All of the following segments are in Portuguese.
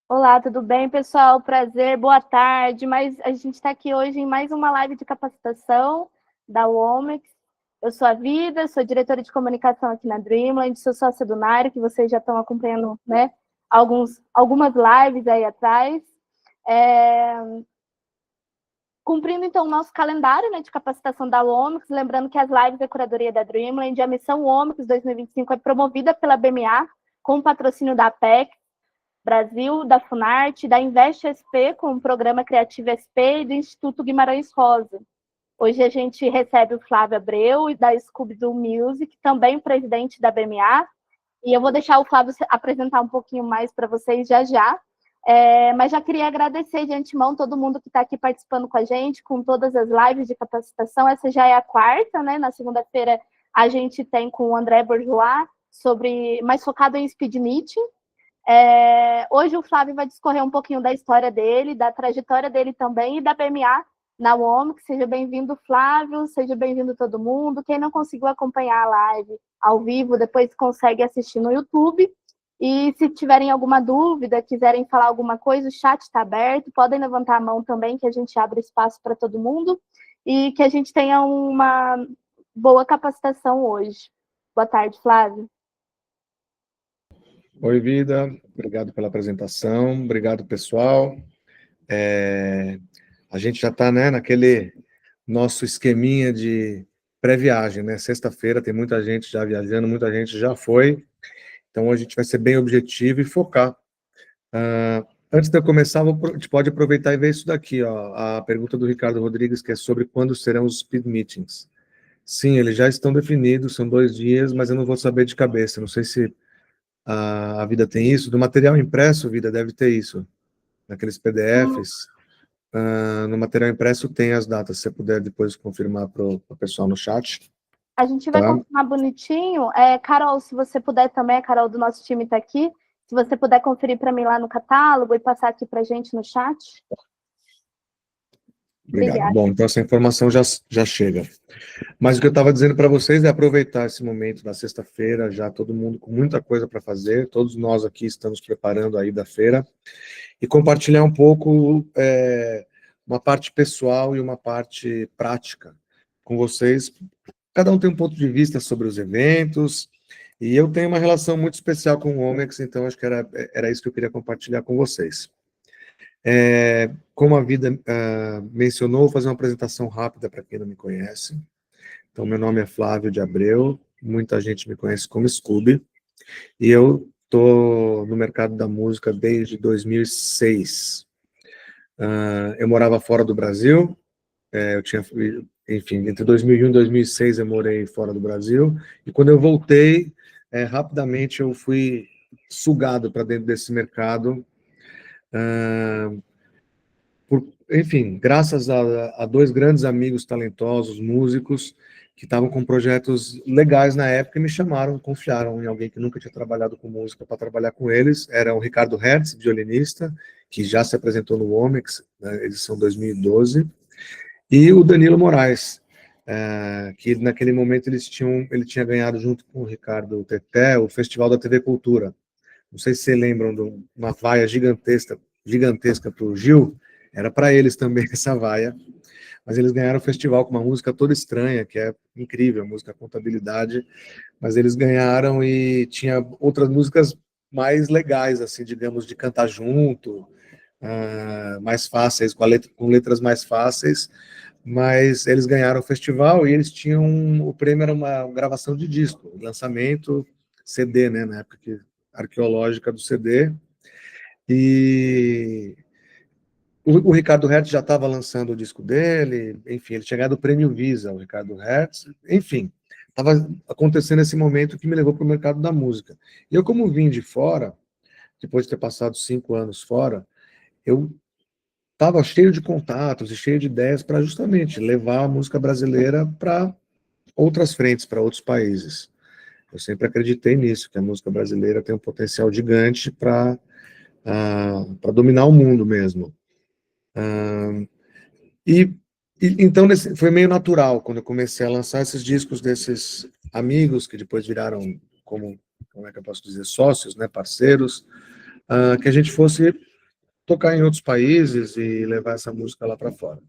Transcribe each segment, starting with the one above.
Olá, tudo bem, pessoal? Prazer, boa tarde. A gente está aqui hoje em mais uma live de capacitação da Womex. Eu sou a Vida, sou diretora de comunicação aqui na Dreamland, sou sócia do Nário, que vocês já estão acompanhando, né? Algumas lives aí atrás. É, Cumprindo, então, o nosso calendário, né, de capacitação da Womex, lembrando que as lives da curadoria da Dreamland, a missão Womex 2025 é promovida pela BMA, com o patrocínio da APEC, Brasil, da Funarte, da Invest SP, com o programa Criativo SP e do Instituto Guimarães Rosa. Hoje a gente recebe o Flávio Abreu, da Scooby-Doo Music, também presidente da BMA, e eu vou deixar o Flávio apresentar um pouquinho mais para vocês já já. Mas já queria agradecer de antemão todo mundo que está aqui participando com a gente, com todas as lives de capacitação. Essa já é a quarta, né? Na segunda-feira a gente tem com o André Bourgeois, mais focado em speed meeting. Hoje o Flávio vai discorrer um pouquinho da história dele, da trajetória dele também e da BMA na Womex. Seja bem-vindo, Flávio, seja bem-vindo todo mundo. Quem não conseguiu acompanhar a live ao vivo, depois consegue assistir no YouTube. E se tiverem alguma dúvida, quiserem falar alguma coisa, o chat está aberto, podem levantar a mão também, que a gente abre espaço para todo mundo e que a gente tenha uma boa capacitação hoje. Boa tarde, Flávio. Oi, Vida. Obrigado pela apresentação. Obrigado, pessoal. A gente já está, né, naquele nosso esqueminha de pré-viagem, né? Sexta-feira tem muita gente já viajando, muita gente já foi. Então, a gente vai ser bem objetivo e focar. Antes de eu começar, a gente pode aproveitar e ver isso daqui, ó, a pergunta do Ricardo Rodrigues, que é sobre quando serão os speed meetings. Sim, eles já estão definidos, são 2 dias, mas eu não vou saber de cabeça. Não sei se a Vida tem isso. Do material impresso, Vida deve ter isso. Naqueles PDFs. No material impresso tem as datas. Se você puder depois confirmar para o pessoal no chat. A gente vai confirmar bonitinho. Carol, se você puder também, a Carol do nosso time está aqui, se você puder conferir para mim lá no catálogo e passar aqui para a gente no chat. Obrigado. Obrigada. Bom, então essa informação já chega. Mas o que eu estava dizendo para vocês é aproveitar esse momento da sexta-feira, já todo mundo com muita coisa para fazer, todos nós aqui estamos preparando aí da feira, e compartilhar um pouco uma parte pessoal e uma parte prática com vocês. Cada um tem um ponto de vista sobre os eventos, e eu tenho uma relação muito especial com o Womex, então acho que era isso que eu queria compartilhar com vocês. Como a Vida mencionou, vou fazer uma apresentação rápida para quem não me conhece. Então, meu nome é Flávio de Abreu, muita gente me conhece como Scooby, e eu estou no mercado da música desde 2006. Eu morava fora do Brasil, enfim, entre 2001 e 2006 eu morei fora do Brasil, e quando eu voltei, rapidamente eu fui sugado para dentro desse mercado, enfim, graças a 2 grandes amigos talentosos, músicos, que estavam com projetos legais na época e me chamaram, confiaram em alguém que nunca tinha trabalhado com música para trabalhar com eles. Era o Ricardo Hertz, violinista, que já se apresentou no Womex, na edição 2012, e o Danilo Moraes, que naquele momento ele tinha ganhado junto com o Ricardo Teté o Festival da TV Cultura. Não sei se vocês lembram de uma vaia gigantesca para o Gil, era para eles também essa vaia, mas eles ganharam o festival com uma música toda estranha, que é incrível, a música Contabilidade, mas eles ganharam e tinha outras músicas mais legais, assim, digamos, de cantar junto, mais fáceis, com letras mais fáceis, mas eles ganharam o festival e eles tinham, o prêmio era uma gravação de disco, lançamento CD, né, na época arqueológica do CD, e o Ricardo Hertz já estava lançando o disco dele, enfim, ele tinha ganhado o prêmio Visa, o Ricardo Hertz, enfim, estava acontecendo esse momento que me levou para o mercado da música. E eu, como vim de fora, depois de ter passado 5 anos fora, eu estava cheio de contatos e cheio de ideias para justamente levar a música brasileira para outras frentes, para outros países. Eu sempre acreditei nisso, que a música brasileira tem um potencial gigante para dominar o mundo mesmo. Então foi meio natural quando eu comecei a lançar esses discos desses amigos que depois viraram como é que eu posso dizer, sócios, né, parceiros, que a gente fosse tocar em outros países e levar essa música lá para fora.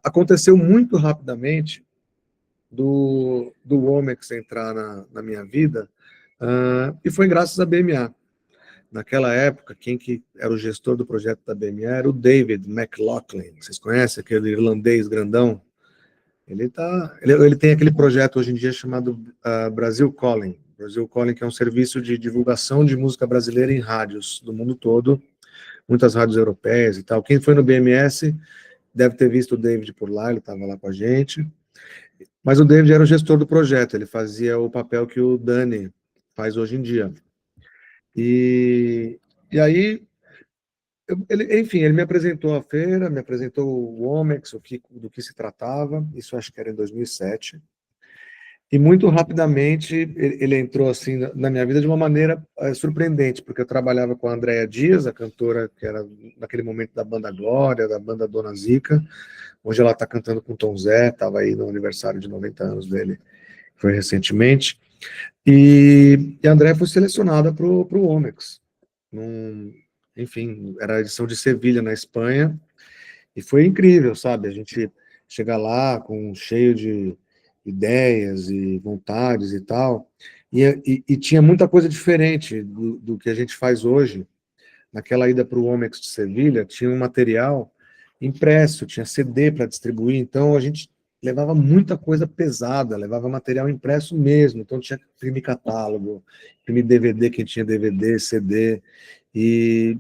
Aconteceu muito rapidamente do Womex entrar na minha vida, e foi graças à BMA. Naquela época, quem que era o gestor do projeto da BMA era o David McLaughlin. Vocês conhecem aquele irlandês grandão? Ele tem aquele projeto hoje em dia chamado Brasil Calling. Brasil Calling, que é um serviço de divulgação de música brasileira em rádios do mundo todo, muitas rádios europeias e tal. Quem foi no BMS deve ter visto o David por lá, ele estava lá com a gente. Mas o David era o gestor do projeto, ele fazia o papel que o Dani faz hoje em dia. E aí, enfim, ele me apresentou a feira, me apresentou o Womex, do que se tratava, isso acho que era em 2007. E muito rapidamente ele entrou assim na minha vida de uma maneira surpreendente, porque eu trabalhava com a Andréa Dias, a cantora que era naquele momento da banda Glória, da banda Dona Zica. Hoje ela está cantando com o Tom Zé, estava aí no aniversário de 90 anos dele, foi recentemente. E a Andréa foi selecionada para o Womex. Enfim, era a edição de Sevilha, na Espanha, e foi incrível, sabe? A gente chegar lá cheio de ideias e vontades e tal, e tinha muita coisa diferente do que a gente faz hoje. Naquela ida para o Womex de Sevilha, tinha um material impresso, tinha CD para distribuir, então a gente levava muita coisa pesada, levava material impresso mesmo, então tinha que imprimir catálogo, imprimir DVD, quem tinha DVD, CD, e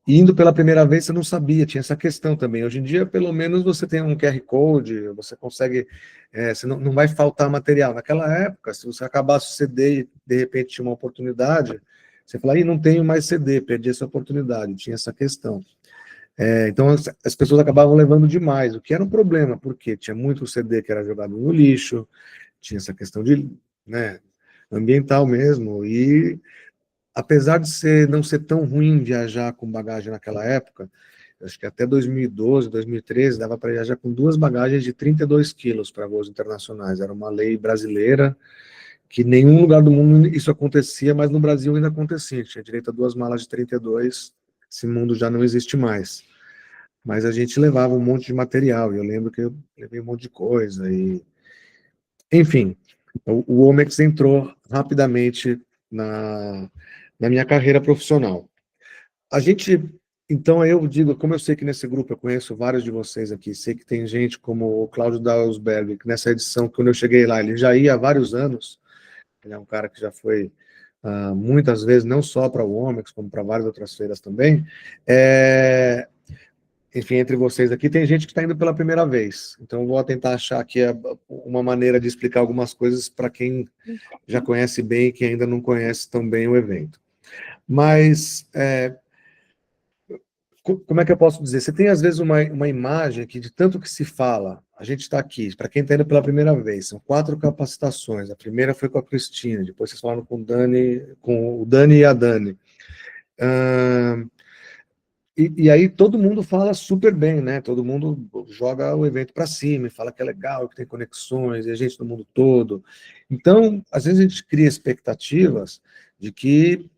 indo pela primeira vez, você não sabia, tinha essa questão também. Hoje em dia, pelo menos, você tem um QR Code, você consegue, você não vai faltar material. Naquela época, se você acabasse o CD e, de repente, tinha uma oportunidade, você fala, não tenho mais CD, perdi essa oportunidade, tinha essa questão. Então, as pessoas acabavam levando demais, o que era um problema, porque tinha muito CD que era jogado no lixo, tinha essa questão de, né, ambiental mesmo, e apesar de não ser tão ruim viajar com bagagem naquela época, acho que até 2012, 2013, dava para viajar com 2 bagagens de 32 quilos para voos internacionais. Era uma lei brasileira, que em nenhum lugar do mundo isso acontecia, mas no Brasil ainda acontecia. Tinha direito a 2 malas de 32, esse mundo já não existe mais. Mas a gente levava um monte de material, e eu lembro que eu levei um monte de coisa, enfim, o Omex entrou rapidamente na minha carreira profissional. Então eu digo, como eu sei que nesse grupo eu conheço vários de vocês aqui, sei que tem gente como o Cláudio Dausberg, que nessa edição, quando eu cheguei lá, ele já ia há vários anos, ele é um cara que já foi muitas vezes, não só para o Omex, como para várias outras feiras também, enfim, entre vocês aqui, tem gente que está indo pela primeira vez, então eu vou tentar achar aqui uma maneira de explicar algumas coisas para quem já conhece bem e quem ainda não conhece tão bem o evento. Mas, como é que eu posso dizer? Você tem, às vezes, uma imagem que, de tanto que se fala, a gente está aqui, para quem está indo pela primeira vez, são 4 capacitações, a primeira foi com a Cristina, depois vocês falaram com o Dani e a Dani. E aí todo mundo fala super bem, né? Todo mundo joga o evento para cima e fala que é legal, que tem conexões, e a gente do mundo todo. Então, às vezes a gente cria expectativas de que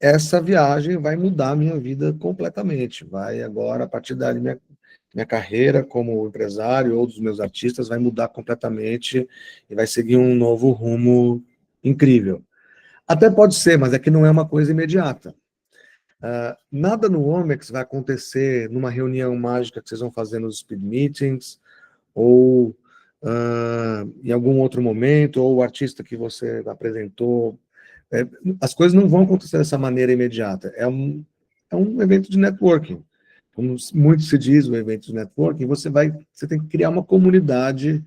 essa viagem vai mudar a minha vida completamente. Vai agora, a partir dali, minha carreira como empresário ou dos meus artistas vai mudar completamente e vai seguir um novo rumo incrível. Até pode ser, mas é que não é uma coisa imediata. Nada no Womex vai acontecer numa reunião mágica que vocês vão fazer nos speed meetings, ou em algum outro momento, ou o artista que você apresentou. As coisas não vão acontecer dessa maneira imediata. É um evento de networking. Como muito se diz, o evento de networking, você tem que criar uma comunidade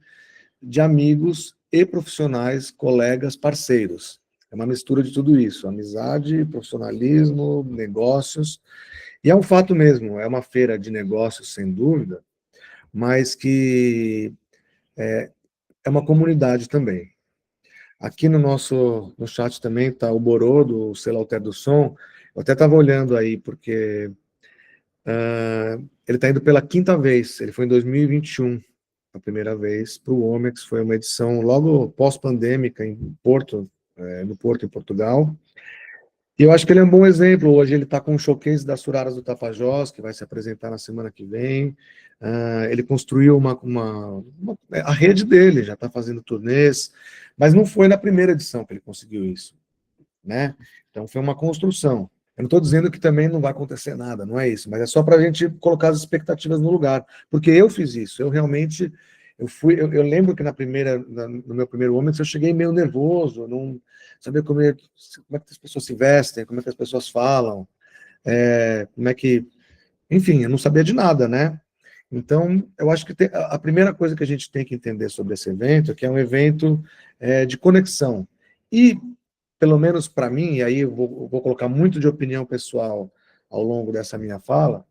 de amigos e profissionais, colegas, parceiros. É uma mistura de tudo isso, amizade, profissionalismo, negócios, e é um fato mesmo, é uma feira de negócios, sem dúvida, mas que é uma comunidade também. Aqui no chat também está o Borô, do Selo Alter do Som, eu até estava olhando aí, porque ele está indo pela 5ª vez, ele foi em 2021, a primeira vez, para o Womex, foi uma edição logo pós-pandêmica, no Porto, em Portugal. E eu acho que ele é um bom exemplo. Hoje ele está com um showcase das Suraras do Tapajós, que vai se apresentar na semana que vem. Ele construiu a rede dele, já está fazendo turnês, mas não foi na primeira edição que ele conseguiu isso, né? Então foi uma construção. Eu não estou dizendo que também não vai acontecer nada, não é isso, mas é só para a gente colocar as expectativas no lugar, porque eu fiz isso, eu realmente, eu lembro que no meu primeiro Homens, eu cheguei meio nervoso, não sabia como é que as pessoas se vestem, como é que as pessoas falam, como é que, enfim, eu não sabia de nada, né? Então, eu acho que a primeira coisa que a gente tem que entender sobre esse evento é que é um evento de conexão. E, pelo menos para mim, e aí eu vou colocar muito de opinião pessoal ao longo dessa minha fala,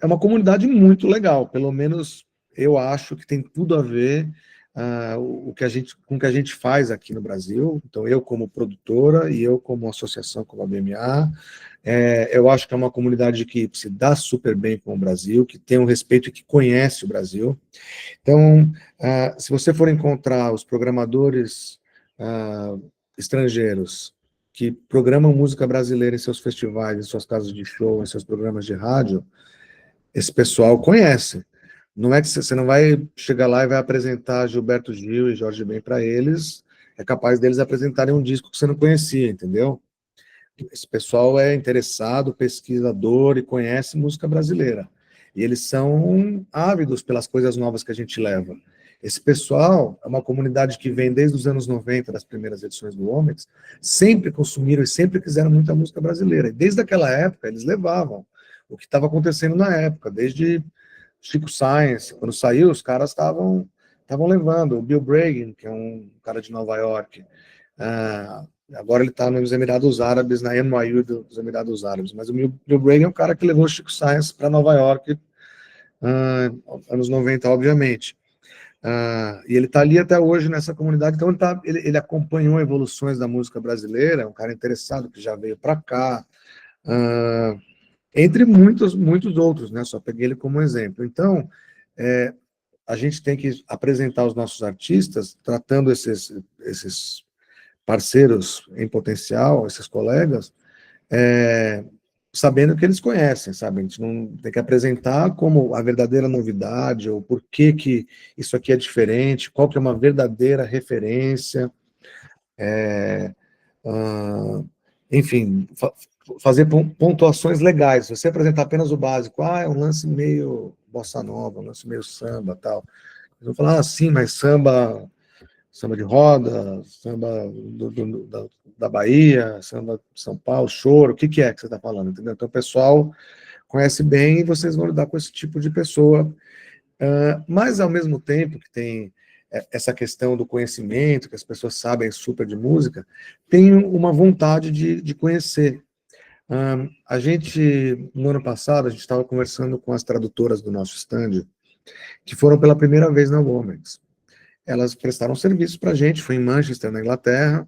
é uma comunidade muito legal, pelo menos eu acho que tem tudo a ver com o que a gente faz aqui no Brasil. Então, eu como produtora e eu como associação como a BMA, eu acho que é uma comunidade que se dá super bem com o Brasil, que tem um respeito e que conhece o Brasil. Então, se você for encontrar os programadores estrangeiros que programam música brasileira em seus festivais, em suas casas de show, em seus programas de rádio, esse pessoal conhece. Não é que você não vai chegar lá e vai apresentar Gilberto Gil e Jorge Ben para eles, é capaz deles apresentarem um disco que você não conhecia, entendeu? Esse pessoal é interessado, pesquisador e conhece música brasileira. E eles são ávidos pelas coisas novas que a gente leva. Esse pessoal é uma comunidade que vem desde os anos 90, das primeiras edições do Omex, sempre consumiram e sempre quiseram muita música brasileira. E desde aquela época, eles levavam o que estava acontecendo na época, desde Chico Science, quando saiu, os caras estavam levando. O Bill Bragin, que é um cara de Nova York, agora ele está nos Emirados Árabes, na NYU dos Emirados Árabes, mas o Bill Bragin é um cara que levou o Chico Science para Nova York, anos 90, obviamente. E ele está ali até hoje nessa comunidade, então ele acompanhou evoluções da música brasileira, é um cara interessado que já veio para cá, entre muitos, muitos outros, né? Só peguei ele como exemplo. Então, a gente tem que apresentar os nossos artistas, tratando esses parceiros em potencial, esses colegas, sabendo que eles conhecem, sabe? A gente não tem que apresentar como a verdadeira novidade, ou por que isso aqui é diferente, qual que é uma verdadeira referência, enfim, fazer pontuações legais. Se você apresentar apenas o básico, é um lance meio bossa nova, um lance meio samba, tal. Eles vão falar, sim, mas samba de roda, samba da Bahia, samba de São Paulo, choro, o que é que você está falando, entendeu? Então o pessoal conhece bem e vocês vão lidar com esse tipo de pessoa. Mas, ao mesmo tempo que tem essa questão do conhecimento, que as pessoas sabem super de música, tem uma vontade de conhecer. A gente, no ano passado, a gente estava conversando com as tradutoras do nosso stand, que foram pela primeira vez na Womex. Elas prestaram serviço para a gente, foi em Manchester, na Inglaterra,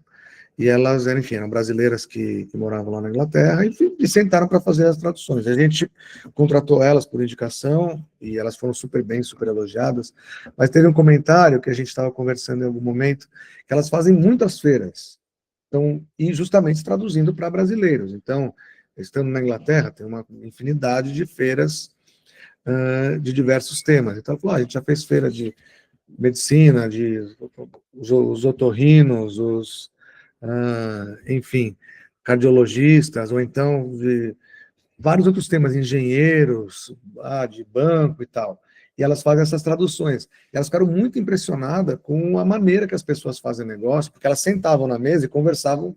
e elas, enfim, eram brasileiras que moravam lá na Inglaterra e sentaram para fazer as traduções. A gente contratou elas por indicação e elas foram super bem, super elogiadas, mas teve um comentário que a gente estava conversando em algum momento, que elas fazem muitas feiras, então, e justamente traduzindo para brasileiros. Então, estando na Inglaterra, tem uma infinidade de feiras de diversos temas. Então, ela falou, a gente já fez feira de medicina, os otorrinos, enfim, cardiologistas, ou então de vários outros temas, engenheiros, de banco e tal. E elas fazem essas traduções. E elas ficaram muito impressionadas com a maneira que as pessoas fazem negócio, porque elas sentavam na mesa e conversavam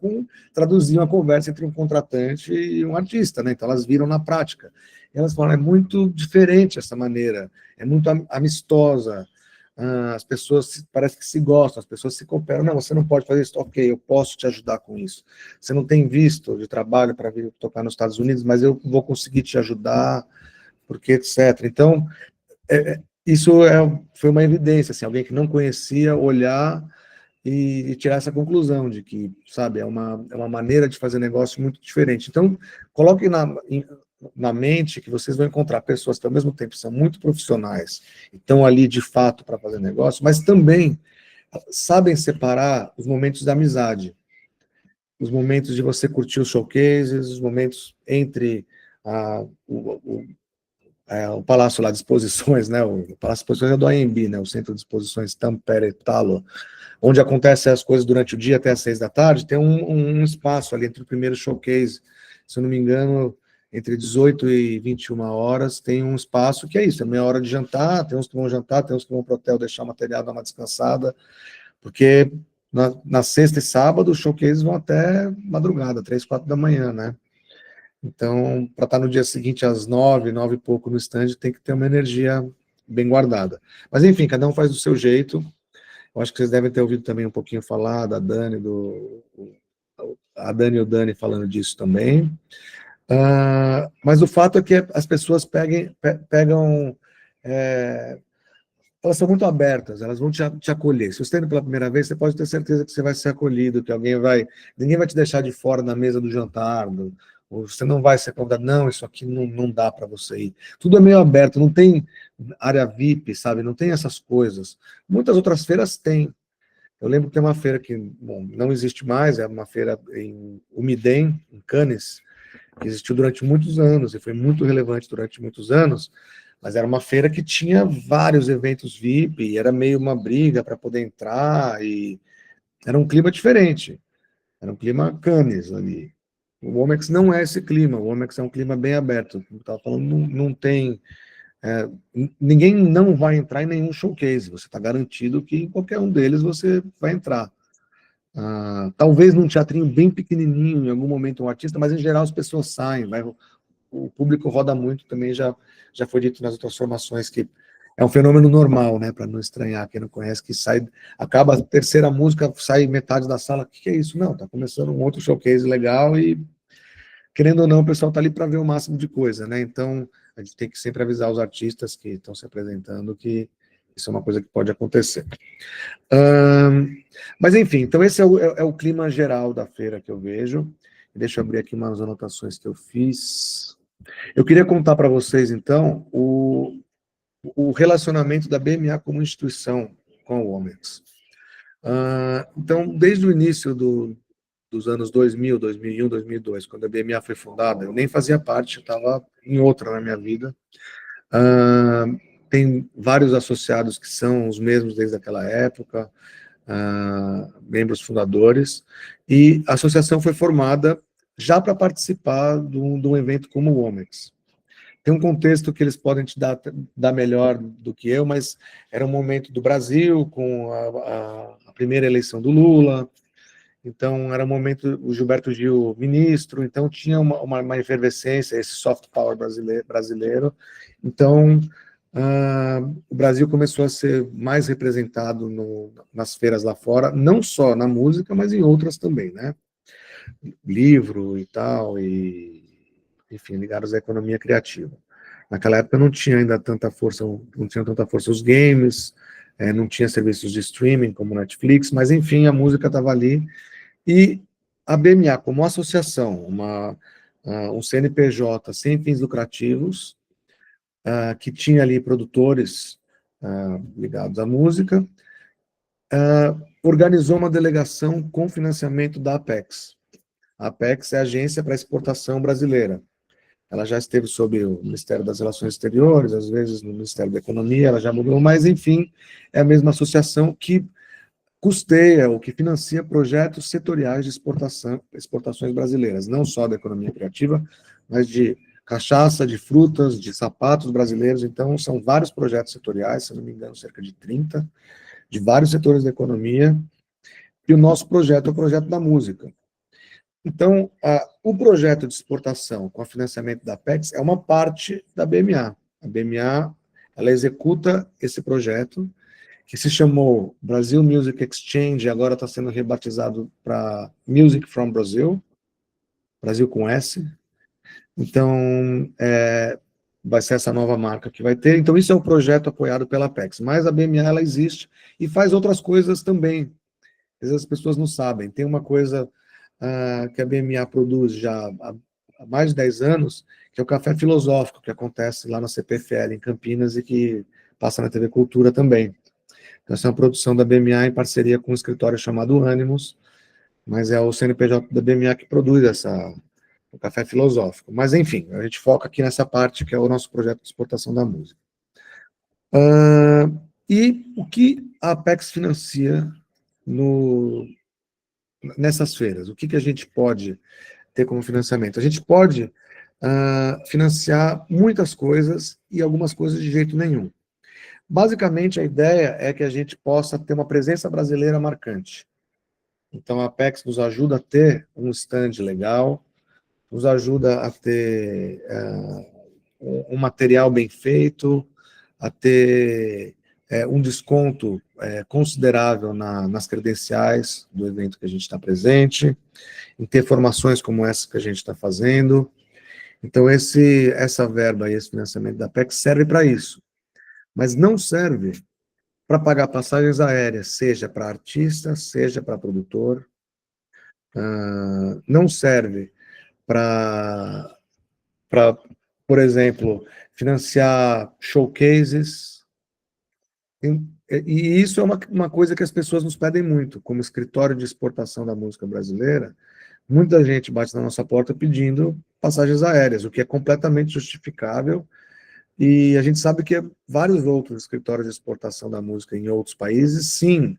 traduziam a conversa entre um contratante e um artista, né? Então elas viram na prática. E elas falaram, é muito diferente essa maneira, é muito amistosa, as pessoas parece que se gostam, as pessoas se cooperam. Não, você não pode fazer isso, ok, eu posso te ajudar com isso. Você não tem visto de trabalho para vir tocar nos Estados Unidos, mas eu vou conseguir te ajudar, porque etc. Então, isso foi uma evidência, assim, alguém que não conhecia olhar e tirar essa conclusão de que, sabe, é uma maneira de fazer negócio muito diferente. Então, coloque na mente que vocês vão encontrar pessoas que, ao mesmo tempo, são muito profissionais e estão ali, de fato, para fazer negócio, mas também sabem separar os momentos da amizade. os momentos de você curtir os showcases, os momentos entre o Palácio lá de Exposições, né? O Palácio de Exposições é do AMB, né? O Centro de Exposições Tampere Talo, onde acontecem as coisas durante o dia até às 6 da tarde, tem um espaço ali entre o primeiro showcase, se eu não me engano, entre 18 e 21 horas, tem um espaço que é isso, é meia hora de jantar, tem uns que vão jantar, tem uns que vão para o hotel deixar o material, dar uma descansada, porque na sexta e sábado os showcases vão até madrugada, 3, 4 da manhã, né? Então, para estar no dia seguinte às 9, 9 e pouco no stand, tem que ter uma energia bem guardada. Mas enfim, cada um faz do seu jeito. Eu acho que vocês devem ter ouvido também um pouquinho falar da Dani, a Dani e o Dani falando disso também. Mas o fato é que as pessoas pegam elas são muito abertas, elas vão te acolher. Se você está indo pela primeira vez, você pode ter certeza que você vai ser acolhido, que ninguém vai te deixar de fora da mesa do jantar, ou você não vai ser convidado, não, isso aqui não dá para você ir. Tudo é meio aberto, não tem área VIP, sabe? Não tem essas coisas. Muitas outras feiras têm. Eu lembro que tem uma feira que, bom, não existe mais, é uma feira em Umidem, em Cannes, que existiu durante muitos anos, e foi muito relevante durante muitos anos, mas era uma feira que tinha vários eventos VIP, e era meio uma briga para poder entrar, e era um clima diferente, era um clima Cannes ali. O Womex não é esse clima, o Womex é um clima bem aberto, como eu estava falando, não tem... ninguém não vai entrar em nenhum showcase, você está garantido que em qualquer um deles você vai entrar. Talvez num teatrinho bem pequenininho, em algum momento um artista, mas em geral as pessoas saem, o público roda muito também, já foi dito nas outras formações que é um fenômeno normal, né, para não estranhar quem não conhece, que acaba a terceira música, sai metade da sala, o que é isso? Não, está começando um outro showcase legal e, querendo ou não, o pessoal está ali para ver o máximo de coisa, né, então a gente tem que sempre avisar os artistas que estão se apresentando que isso é uma coisa que pode acontecer. Mas, enfim, então esse é o clima geral da feira que eu vejo. Deixa eu abrir aqui umas anotações que eu fiz. Eu queria contar para vocês, então, o relacionamento da BMA como instituição com a Womex. Então, desde o início dos anos 2000, 2001, 2002, quando a BMA foi fundada, eu nem fazia parte, eu estava em outra na minha vida. Tem vários associados que são os mesmos desde aquela época, membros fundadores, e a associação foi formada já para participar de um evento como o Womex. Tem um contexto que eles podem te dar melhor do que eu, mas era um momento do Brasil, com a primeira eleição do Lula, então era um momento, o Gilberto Gil ministro, então tinha uma efervescência, esse soft power brasileiro, então o Brasil começou a ser mais representado nas feiras lá fora, não só na música, mas em outras também, né? Livro e tal, enfim, ligados à economia criativa. Naquela época não tinha ainda tanta força, não tinha tanta força os games, não tinha serviços de streaming como Netflix, mas enfim, a música estava ali, e a BMA, como associação, um CNPJ sem fins lucrativos, que tinha ali produtores ligados à música, organizou uma delegação com financiamento da Apex. A Apex é a Agência para Exportação Brasileira. Ela já esteve sob o Ministério das Relações Exteriores, às vezes no Ministério da Economia, ela já mudou, mas, enfim, é a mesma associação que custeia ou que financia projetos setoriais de exportações brasileiras, não só da economia criativa, mas de cachaça, de frutas, de sapatos brasileiros. Então, são vários projetos setoriais, se não me engano, cerca de 30, de vários setores da economia, e o nosso projeto é o projeto da música. Então, o projeto de exportação com o financiamento da Apex é uma parte da BMA. A BMA, ela executa esse projeto, que se chamou Brasil Music Exchange, agora está sendo rebatizado para Music from Brazil, Brasil com S. Então, vai ser essa nova marca que vai ter. Então, isso é um projeto apoiado pela Apex. Mas a BMA, ela existe e faz outras coisas também. Às vezes as pessoas não sabem. Tem uma coisa que a BMA produz já há mais de 10 anos, que é o Café Filosófico, que acontece lá na CPFL, em Campinas, e que passa na TV Cultura também. Então, essa é uma produção da BMA em parceria com um escritório chamado Animus, mas é o CNPJ da BMA que produz o café filosófico. Mas, enfim, a gente foca aqui nessa parte que é o nosso projeto de exportação da música. E o que a Apex financia nessas feiras? O que a gente pode ter como financiamento? A gente pode financiar muitas coisas e algumas coisas de jeito nenhum. Basicamente, a ideia é que a gente possa ter uma presença brasileira marcante. Então, a Apex nos ajuda a ter um stand legal, nos ajuda a ter um material bem feito, a ter um desconto considerável nas credenciais do evento que a gente está presente, em ter formações como essa que a gente está fazendo. Então, essa verba e esse financiamento da Apex serve para isso, mas não serve para pagar passagens aéreas, seja para artista, seja para produtor, não serve para, por exemplo, financiar showcases, e isso é uma coisa que as pessoas nos pedem muito, como escritório de exportação da música brasileira, muita gente bate na nossa porta pedindo passagens aéreas, o que é completamente justificável, e a gente sabe que vários outros escritórios de exportação da música em outros países, sim,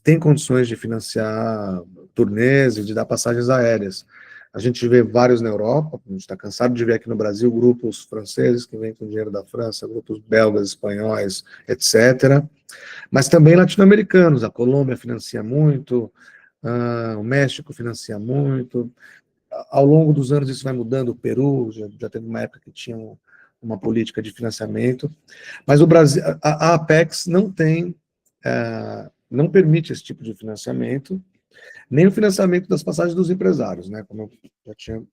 têm condições de financiar turnês e de dar passagens aéreas. A gente vê vários na Europa, a gente está cansado de ver aqui no Brasil grupos franceses que vêm com dinheiro da França, grupos belgas, espanhóis, etc. Mas também latino-americanos, a Colômbia financia muito, o México financia muito. Ao longo dos anos isso vai mudando, o Peru já teve uma época que tinha uma política de financiamento, mas o Brasil, a Apex não tem, não permite esse tipo de financiamento, nem o financiamento das passagens dos empresários, né, como eu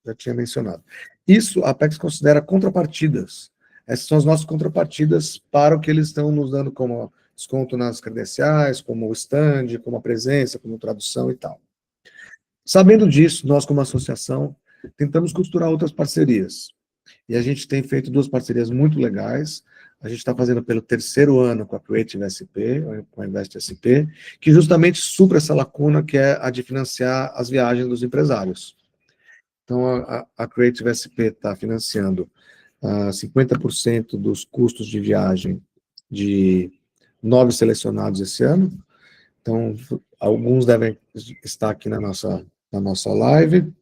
já tinha mencionado. Isso a Apex considera contrapartidas. Essas são as nossas contrapartidas para o que eles estão nos dando como desconto nas credenciais, como o stand, como a presença, como tradução e tal. Sabendo disso, nós como associação tentamos costurar outras parcerias. E a gente tem feito 2 parcerias muito legais. A gente está fazendo pelo 3º ano com a Creative SP, com a Invest SP, que justamente supra essa lacuna que é a de financiar as viagens dos empresários. Então, a Creative SP está financiando 50% dos custos de viagem de 9 selecionados esse ano. Então, alguns devem estar aqui na nossa live.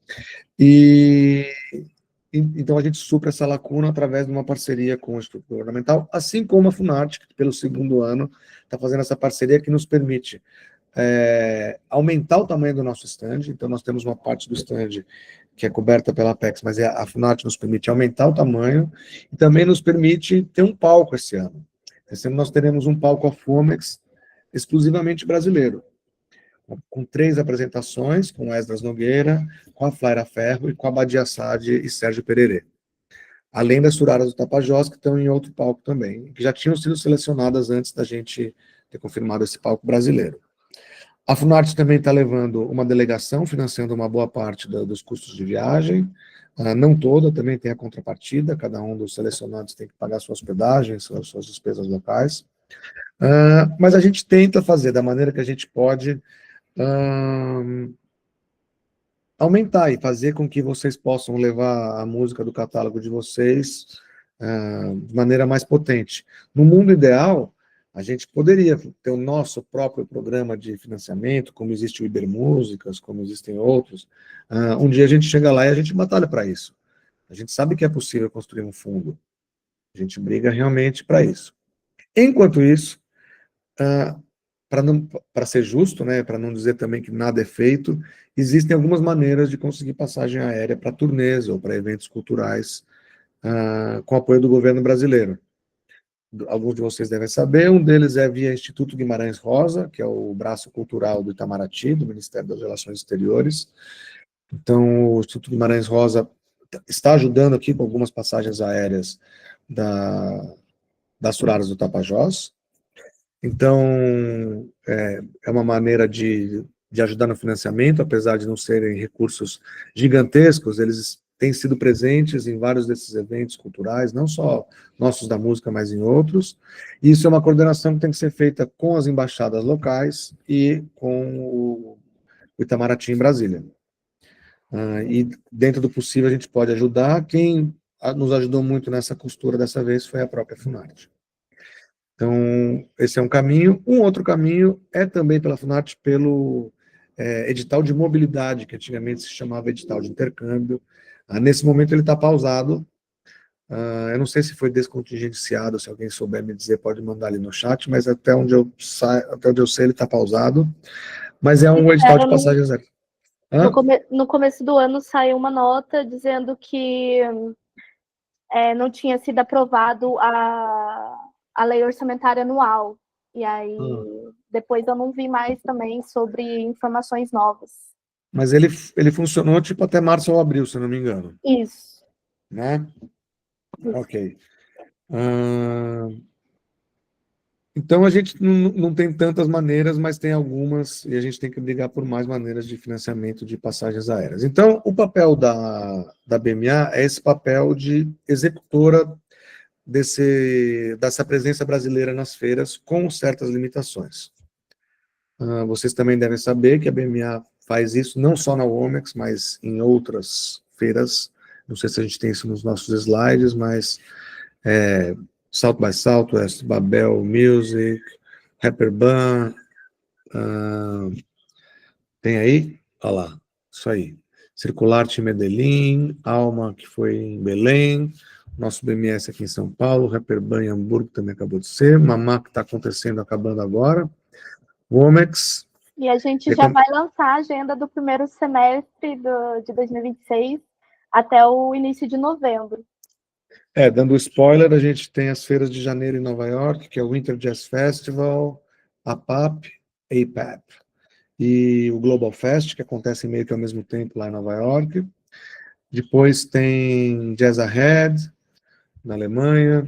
Então, a gente supra essa lacuna através de uma parceria com o Instituto Governamental, assim como a Funarte, que pelo 2º ano está fazendo essa parceria que nos permite aumentar o tamanho do nosso stand. Então, nós temos uma parte do stand que é coberta pela Apex, mas a Funarte nos permite aumentar o tamanho e também nos permite ter um palco esse ano. Esse ano nós teremos um palco a Fomex exclusivamente brasileiro, com 3 apresentações, com Esdras Nogueira, com a Flaira Ferro e com a Badia Sade e Sérgio Pererê. Além das Suraras do Tapajós, que estão em outro palco também, que já tinham sido selecionadas antes da gente ter confirmado esse palco brasileiro. A Funarte também está levando uma delegação, financiando uma boa parte dos custos de viagem, não toda, também tem a contrapartida, cada um dos selecionados tem que pagar sua hospedagem, suas despesas locais. Mas a gente tenta fazer da maneira que a gente pode aumentar e fazer com que vocês possam levar a música do catálogo de vocês de maneira mais potente. No mundo ideal, a gente poderia ter o nosso próprio programa de financiamento, como existe o Ibermúsicas, como existem outros. Um dia a gente chega lá e a gente batalha para isso. A gente sabe que é possível construir um fundo. A gente briga realmente para isso. Enquanto isso, para ser justo, né, para não dizer também que nada é feito, existem algumas maneiras de conseguir passagem aérea para turnês ou para eventos culturais com apoio do governo brasileiro. Alguns de vocês devem saber, um deles é via Instituto Guimarães Rosa, que é o braço cultural do Itamaraty, do Ministério das Relações Exteriores. Então, o Instituto Guimarães Rosa está ajudando aqui com algumas passagens aéreas das Suraras do Tapajós. Então, é uma maneira de ajudar no financiamento, apesar de não serem recursos gigantescos, eles têm sido presentes em vários desses eventos culturais, não só nossos da música, mas em outros. E isso é uma coordenação que tem que ser feita com as embaixadas locais e com o Itamaraty em Brasília. E dentro do possível a gente pode ajudar. Quem nos ajudou muito nessa costura dessa vez foi a própria Funarte. Então, esse é um caminho. Um outro caminho é também pela Funarte, pelo edital de mobilidade, que antigamente se chamava edital de intercâmbio. Nesse momento ele está pausado. Eu não sei se foi descontingenciado, se alguém souber me dizer, pode mandar ali no chat, mas até onde eu sei, ele está pausado. Mas é um edital de passagens aéreas. No começo do ano saiu uma nota dizendo que não tinha sido aprovado a lei orçamentária anual. E aí, depois eu não vi mais também sobre informações novas. Mas ele funcionou tipo até março ou abril, se eu não me engano. Isso. Né? Isso. Ok. Então a gente não tem tantas maneiras, mas tem algumas, e a gente tem que brigar por mais maneiras de financiamento de passagens aéreas. Então, o papel da BMA é esse papel de executora dessa presença brasileira nas feiras, com certas limitações. Vocês também devem saber que a BMA faz isso não só na Womex, mas em outras feiras. Não sei se a gente tem isso nos nossos slides, mas South by Southwest, Babel Music, Rapperban, tem aí? Olha lá, isso aí. Circularte em Medellín, Alma, que foi em Belém, nosso BMS aqui em São Paulo, Rapperban em Hamburgo também acabou de ser, Mamá, que está acontecendo, acabando agora, Womex. E a gente já vai lançar a agenda do primeiro semestre de 2026 até o início de novembro. Dando spoiler, a gente tem as feiras de janeiro em Nova York, que é o Winter Jazz Festival, a APAP, e o Global Fest, que acontece meio que ao mesmo tempo lá em Nova York. Depois tem Jazz Ahead, na Alemanha,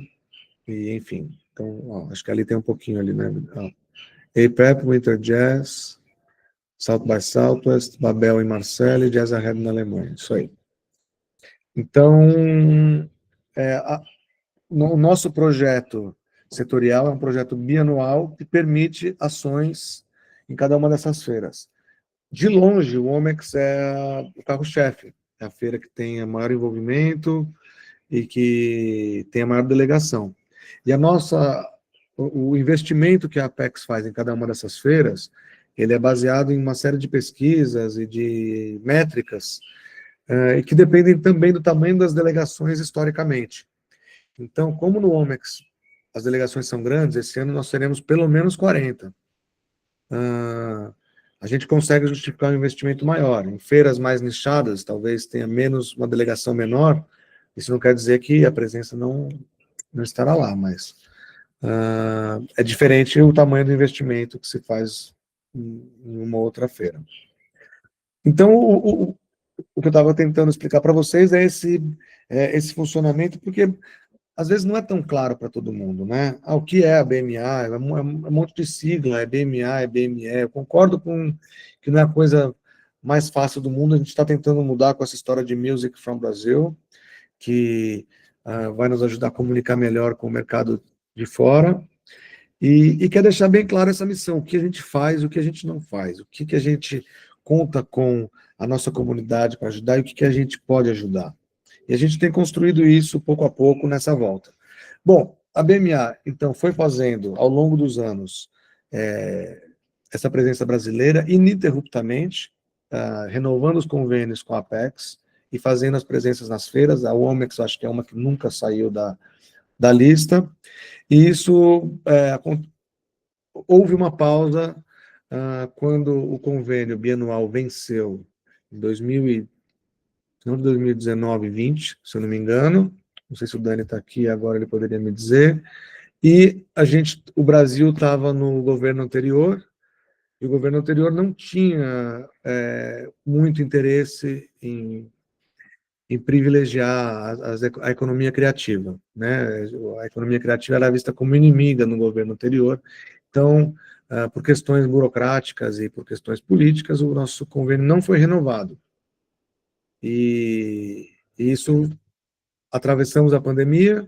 e enfim. Então, acho que ali tem um pouquinho ali, né? APAP, Winter Jazz, South by Southwest, Babel em Marseille, e Jazz Ahead na Alemanha. Isso aí. Então, o nosso projeto setorial é um projeto bianual que permite ações em cada uma dessas feiras. De longe, o Womex é o carro-chefe, é a feira que tem o maior envolvimento e que tem a maior delegação. E o investimento que a Apex faz em cada uma dessas feiras, ele é baseado em uma série de pesquisas e de métricas e que dependem também do tamanho das delegações historicamente. Então, como no Womex as delegações são grandes, esse ano nós teremos pelo menos 40. A gente consegue justificar um investimento maior. Em feiras mais nichadas, talvez tenha uma delegação menor, isso não quer dizer que a presença não estará lá, mas é diferente o tamanho do investimento que se faz em uma outra feira. Então, o que eu estava tentando explicar para vocês é esse funcionamento, porque às vezes não é tão claro para todo mundo, né? O que é a BMA? É um monte de sigla, é BMA, é BME. Eu concordo com que não é a coisa mais fácil do mundo. A gente está tentando mudar com essa história de Music from Brazil, que vai nos ajudar a comunicar melhor com o mercado de fora. E quer deixar bem claro essa missão, o que a gente faz, o que a gente não faz, o que a gente conta com a nossa comunidade para ajudar e o que a gente pode ajudar. E a gente tem construído isso pouco a pouco nessa volta. Bom, a BMA, então, foi fazendo, ao longo dos anos, essa presença brasileira ininterruptamente, renovando os convênios com a Apex e fazendo as presenças nas feiras. A Womex, acho que é uma que nunca saiu da lista. E isso, houve uma pausa quando o convênio bianual venceu em 2019 e 20, se eu não me engano. Não sei se o Dani está aqui, agora ele poderia me dizer. E o Brasil estava no governo anterior, e o governo anterior não tinha muito interesse em privilegiar a economia criativa, né? A economia criativa era vista como inimiga no governo anterior. Então, por questões burocráticas e por questões políticas, o nosso convênio não foi renovado. E isso, atravessamos a pandemia,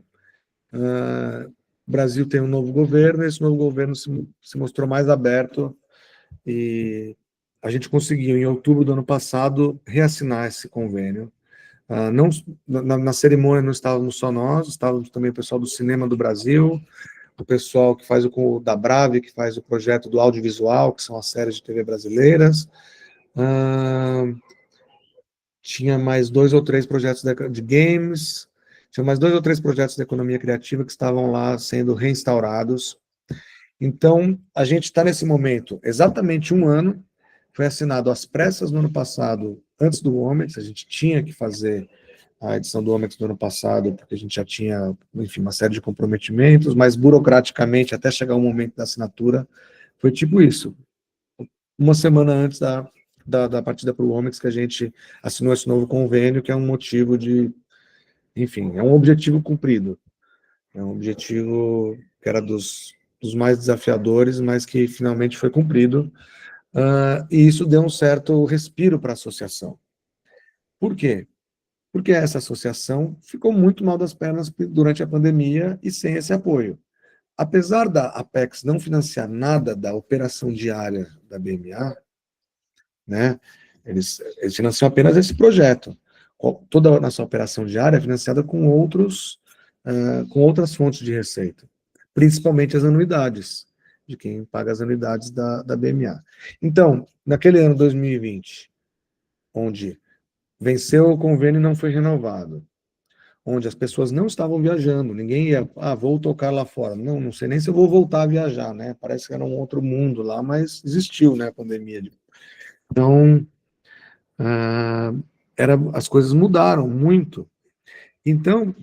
o Brasil tem um novo governo, e esse novo governo se mostrou mais aberto e a gente conseguiu, em outubro do ano passado, reassinar esse convênio. Não, na cerimônia não estávamos só nós, estávamos também o pessoal do Cinema do Brasil, o pessoal que faz da Brave, que faz o projeto do audiovisual, que são as séries de TV brasileiras. Tinha mais 2 ou 3 projetos de games, tinha mais 2 ou 3 projetos de economia criativa que estavam lá sendo reinstaurados. Então, a gente está nesse momento, exatamente 1 ano, foi assinado às pressas no ano passado, antes do Omex, a gente tinha que fazer a edição do Omex do ano passado, porque a gente já tinha, enfim, uma série de comprometimentos, mas burocraticamente, até chegar o momento da assinatura, foi tipo isso. 1 semana antes da partida para o Omex, que a gente assinou esse novo convênio, que é um motivo enfim, é um objetivo cumprido. É um objetivo que era dos mais desafiadores, mas que finalmente foi cumprido. E isso deu um certo respiro para a associação. Por quê? Porque essa associação ficou muito mal das pernas durante a pandemia e sem esse apoio. Apesar da Apex não financiar nada da operação diária da BMA, né, eles financiam apenas esse projeto. Toda a nossa operação diária é financiada com outras fontes de receita, principalmente as anuidades, de quem paga as anuidades da BMA. Então, naquele ano 2020, onde venceu o convênio e não foi renovado, onde as pessoas não estavam viajando, ninguém ia, vou tocar lá fora. Não sei nem se eu vou voltar a viajar, né? Parece que era um outro mundo lá, mas existiu, né, a pandemia. Então, as coisas mudaram muito. Então,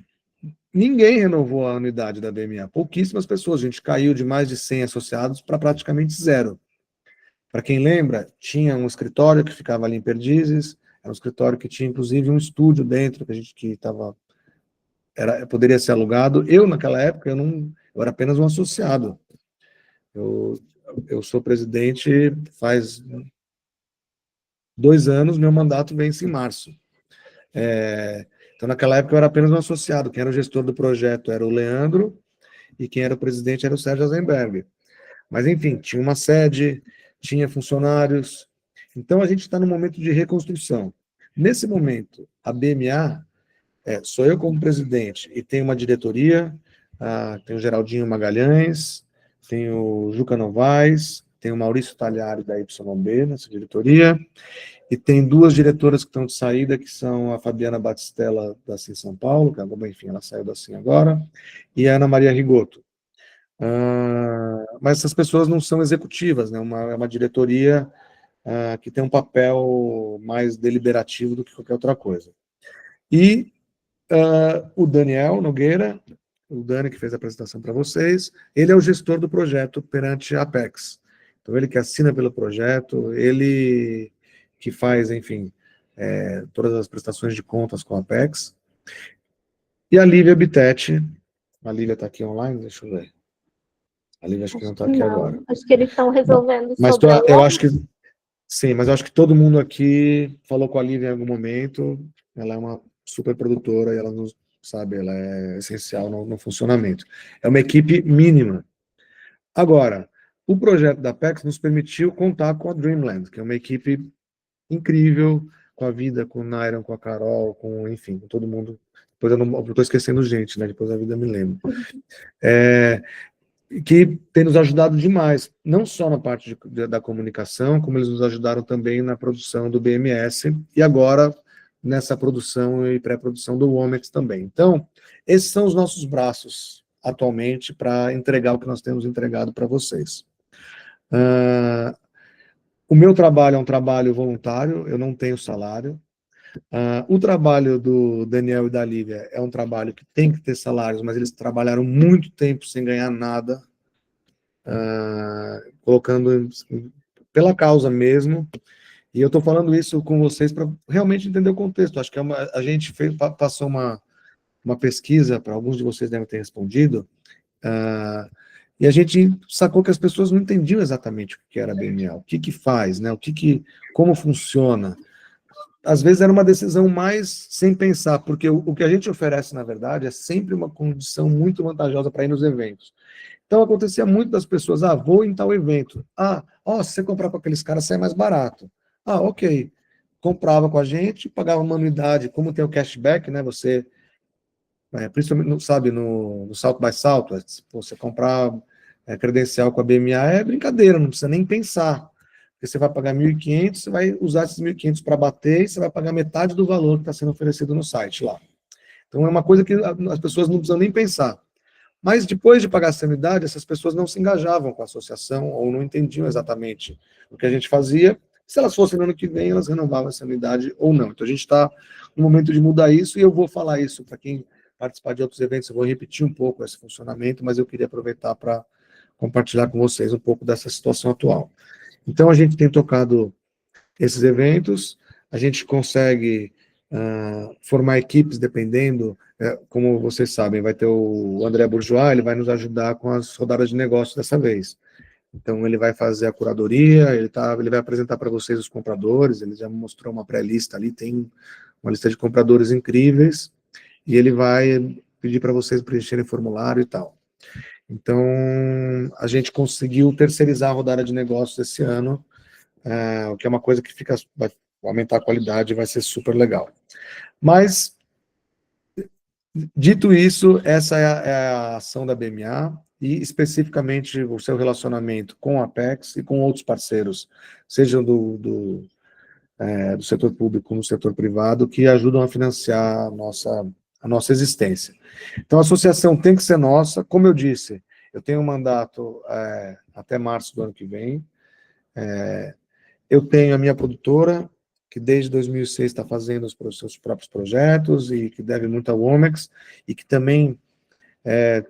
ninguém renovou a unidade da BMA, pouquíssimas pessoas, a gente caiu de mais de 100 associados para praticamente 0. Para quem lembra, tinha um escritório que ficava ali em Perdizes, era um escritório que tinha, inclusive, um estúdio dentro, poderia ser alugado. Eu, naquela época, eu era apenas um associado. Eu sou presidente faz 2 anos, meu mandato vence em março. Então, naquela época, eu era apenas um associado. Quem era o gestor do projeto era o Leandro, e quem era o presidente era o Sérgio Azenberg. Mas, enfim, tinha uma sede, tinha funcionários. Então, a gente está num momento de reconstrução. Nesse momento, a BMA, sou eu como presidente, e tem uma diretoria, tem o Geraldinho Magalhães, tem o Juca Novaes, tem o Maurício Talhari da YB nessa diretoria, e tem 2 diretoras que estão de saída, que são a Fabiana Batistella, da CIM São Paulo, que agora, enfim, ela saiu da CIM agora, e a Ana Maria Rigoto. Mas essas pessoas não são executivas, né? É uma diretoria que tem um papel mais deliberativo do que qualquer outra coisa. E o Daniel Nogueira, o Dani que fez a apresentação para vocês, ele é o gestor do projeto perante a Apex. Então, ele que assina pelo projeto, ele que faz, enfim, todas as prestações de contas com a Apex. E a Lívia Bittetti, a Lívia está aqui online, deixa eu ver. A Lívia acho que não está aqui agora. Acho que eles estão resolvendo mas sobre eu acho que sim, mas eu acho que todo mundo aqui falou com a Lívia em algum momento. Ela é uma super produtora e ela não sabe, ela é essencial no funcionamento. É uma equipe mínima. Agora, o projeto da Apex nos permitiu contar com a Dreamland, que é uma equipe incrível, com a Vida, com o Nairon, com a Carol, enfim, com todo mundo. Depois eu estou esquecendo gente, né? Depois a vida me lembra. Que tem nos ajudado demais, não só na parte da comunicação, como eles nos ajudaram também na produção do BMS, e agora nessa produção e pré-produção do Omex também. Então, esses são os nossos braços, atualmente, para entregar o que nós temos entregado para vocês. O meu trabalho é um trabalho voluntário, eu não tenho salário. O trabalho do Daniel e da Lívia é um trabalho que tem que ter salários, mas eles trabalharam muito tempo sem ganhar nada, colocando pela causa mesmo. E eu estou falando isso com vocês para realmente entender o contexto. Acho que a gente passou uma pesquisa, para alguns de vocês devem ter respondido, e a gente sacou que as pessoas não entendiam exatamente o que era a BMA, o que faz, né? Como funciona. Às vezes era uma decisão mais sem pensar, porque o que a gente oferece, na verdade, é sempre uma condição muito vantajosa para ir nos eventos. Então, acontecia muito das pessoas, vou em tal evento. Se você comprar com aqueles caras, sai mais barato. Ok. Comprava com a gente, pagava uma anuidade, como tem o cashback, né? Você, principalmente, sabe, no South by Southwest, você comprar credencial com a BMA é brincadeira, não precisa nem pensar. Porque você vai pagar 1.500, você vai usar esses 1.500 para bater e você vai pagar metade do valor que está sendo oferecido no site lá. Então, é uma coisa que as pessoas não precisam nem pensar. Mas depois de pagar essa anuidade, essas pessoas não se engajavam com a associação ou não entendiam exatamente o que a gente fazia. Se elas fossem no ano que vem, elas renovavam essa anuidade ou não. Então a gente está no momento de mudar isso e eu vou falar isso para quem participar de outros eventos. Eu vou repetir um pouco esse funcionamento, mas eu queria aproveitar para compartilhar com vocês um pouco dessa situação atual. Então a gente tem tocado esses eventos, a gente consegue formar equipes dependendo, como vocês sabem, vai ter o André Bourgeois, ele vai nos ajudar com as rodadas de negócio dessa vez. Então, ele vai fazer a curadoria, ele vai apresentar para vocês os compradores, ele já mostrou uma pré-lista ali, tem uma lista de compradores incríveis, e ele vai pedir para vocês preencherem formulário e tal. Então, a gente conseguiu terceirizar a rodada de negócios esse ano, o que é uma coisa que vai aumentar a qualidade e vai ser super legal. Mas, dito isso, essa é a ação da BMA, e especificamente o seu relacionamento com a Apex e com outros parceiros, sejam do setor público como do setor privado, que ajudam a financiar a nossa existência. Então, a associação tem que ser nossa. Como eu disse, eu tenho um mandato até março do ano que vem. Eu tenho a minha produtora, que desde 2006 está fazendo os seus próprios projetos e que deve muito ao Womex, e que também,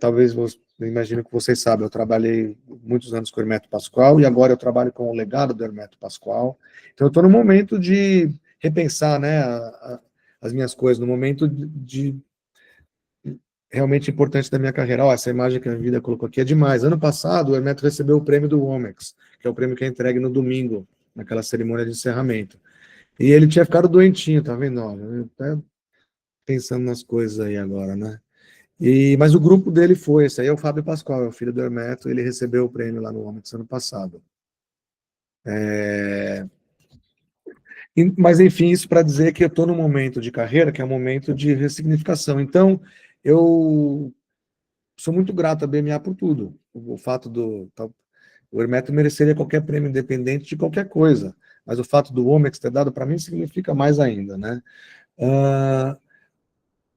talvez, eu imagino que vocês sabem, eu trabalhei muitos anos com o Hermeto Pascoal e agora eu trabalho com o legado do Hermeto Pascoal. Então, eu estou no momento de repensar, né, as minhas coisas, no momento de realmente importante da minha carreira. Essa imagem que a vida colocou aqui é demais. Ano passado, o Hermeto recebeu o prêmio do Womex, que é o prêmio que é entregue no domingo, naquela cerimônia de encerramento. E ele tinha ficado doentinho, tá vendo? Olha, tá pensando nas coisas aí agora, né? Mas o grupo dele foi, esse aí é o Fábio Pascoal, é o filho do Hermeto, ele recebeu o prêmio lá no Womex ano passado. Mas, enfim, isso para dizer que eu estou num momento de carreira que é um momento de ressignificação. Então, eu sou muito grato à BMA por tudo. O fato o Hermeto mereceria qualquer prêmio independente de qualquer coisa, mas o fato do Womex ter dado para mim significa mais ainda, né?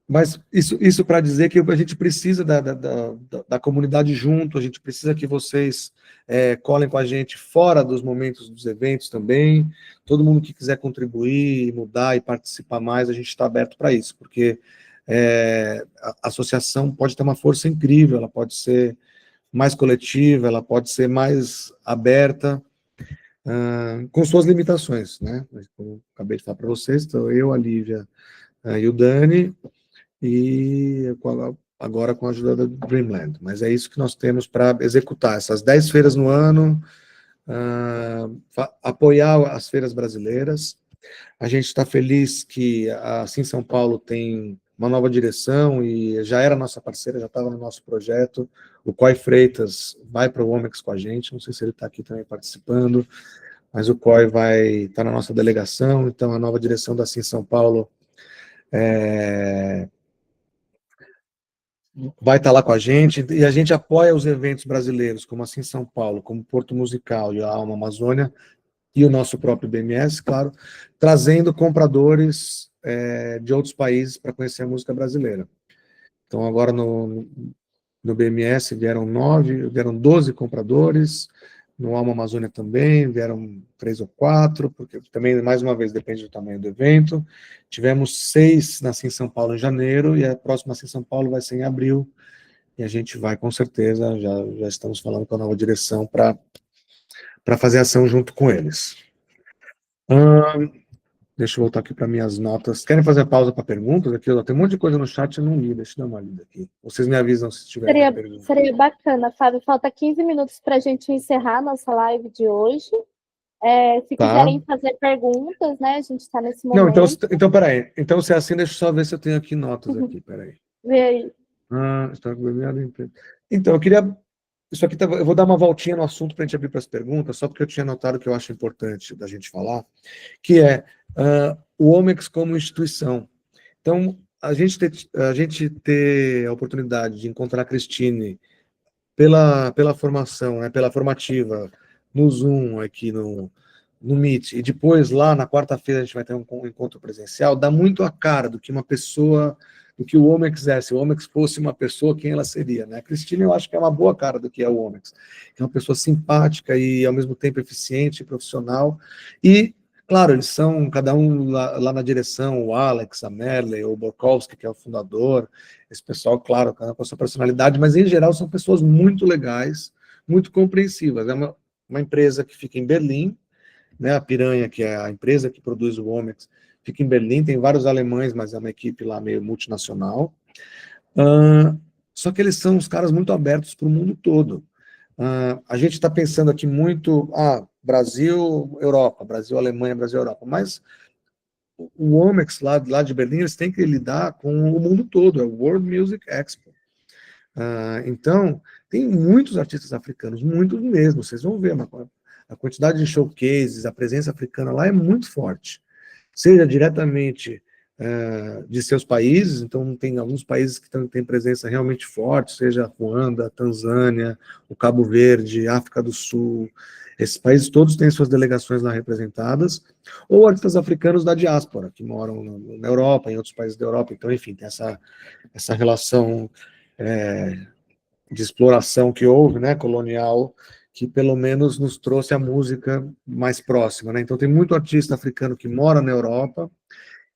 Mas isso para dizer que a gente precisa da comunidade junto, a gente precisa que vocês colhem com a gente fora dos momentos dos eventos também. Todo mundo que quiser contribuir, mudar e participar mais, a gente está aberto para isso, porque a associação pode ter uma força incrível, ela pode ser mais coletiva, ela pode ser mais aberta, com suas limitações, né? Como eu acabei de falar para vocês, então eu, a Lívia e o Dani, e agora com a ajuda da Dreamland. Mas é isso que nós temos para executar, essas 10 feiras no ano, apoiar as feiras brasileiras. A gente está feliz que a Sim São Paulo tem uma nova direção e já era nossa parceira, já estava no nosso projeto. O Coy Freitas vai para o Womex com a gente, não sei se ele está aqui também participando, mas o Coy vai estar na nossa delegação, então a nova direção da Sim São Paulo vai estar lá com a gente, e a gente apoia os eventos brasileiros, como a Sim São Paulo, como Porto Musical e a Alma Amazônia, e o nosso próprio BMS, claro, trazendo compradores de outros países para conhecer a música brasileira. Então, agora no BMS vieram 12 compradores, no Alma Amazônia também, vieram 3 ou 4, porque também, mais uma vez, depende do tamanho do evento. Tivemos 6 na Sim São Paulo em janeiro, e a próxima Sim São Paulo vai ser em abril, e a gente vai, com certeza, já estamos falando com a nova direção para fazer ação junto com eles. Deixa eu voltar aqui para minhas notas. Querem fazer pausa para perguntas? Aqui, tem um monte de coisa no chat, eu não li, deixa eu dar uma lida aqui. Vocês me avisam se tiverem perguntas. Seria bacana, Fábio. Falta 15 minutos para a gente encerrar nossa live de hoje. Se quiserem fazer perguntas, né? A gente está nesse momento. Não, então peraí. Então, se é assim, deixa eu só ver se eu tenho aqui notas aqui, peraí. Vê aí. Está então, eu queria isso aqui eu vou dar uma voltinha no assunto para a gente abrir para as perguntas, só porque eu tinha notado que eu acho importante da gente falar, que é o Omex como instituição. Então, a gente ter a oportunidade de encontrar a Cristine pela formação, né, pela formativa, no Zoom, aqui no Meet, e depois lá na quarta-feira a gente vai ter um encontro presencial, dá muito a cara do que uma pessoa, do que o Omex é, se o Omex fosse uma pessoa, quem ela seria, né? A Cristina, eu acho que é uma boa cara do que é o Omex, é uma pessoa simpática e ao mesmo tempo eficiente, profissional, e claro, eles são cada um lá na direção, o Alex, a Merle, o Borkowski, que é o fundador, esse pessoal, claro, cada um com a sua personalidade, mas em geral são pessoas muito legais, muito compreensivas. É uma empresa que fica em Berlim, né, a Piranha, que é a empresa que produz o Omex, fica em Berlim, tem vários alemães, mas é uma equipe lá meio multinacional. Só que eles são uns caras muito abertos para o mundo todo. A gente está pensando aqui muito, Brasil, Europa, Brasil, Alemanha, Brasil, Europa, mas o Omex lá de Berlim, eles têm que lidar com o mundo todo, é o World Music Expo. Então, tem muitos artistas africanos, muitos mesmo, vocês vão ver, a quantidade de showcases, a presença africana lá é muito forte, seja diretamente de seus países, então tem alguns países que têm presença realmente forte, seja Ruanda, Tanzânia, o Cabo Verde, África do Sul, esses países todos têm suas delegações lá representadas, ou artistas africanos da diáspora, que moram na Europa, em outros países da Europa, então, enfim, tem essa relação de exploração que houve, né, colonial, que pelo menos nos trouxe a música mais próxima, né? Então tem muito artista africano que mora na Europa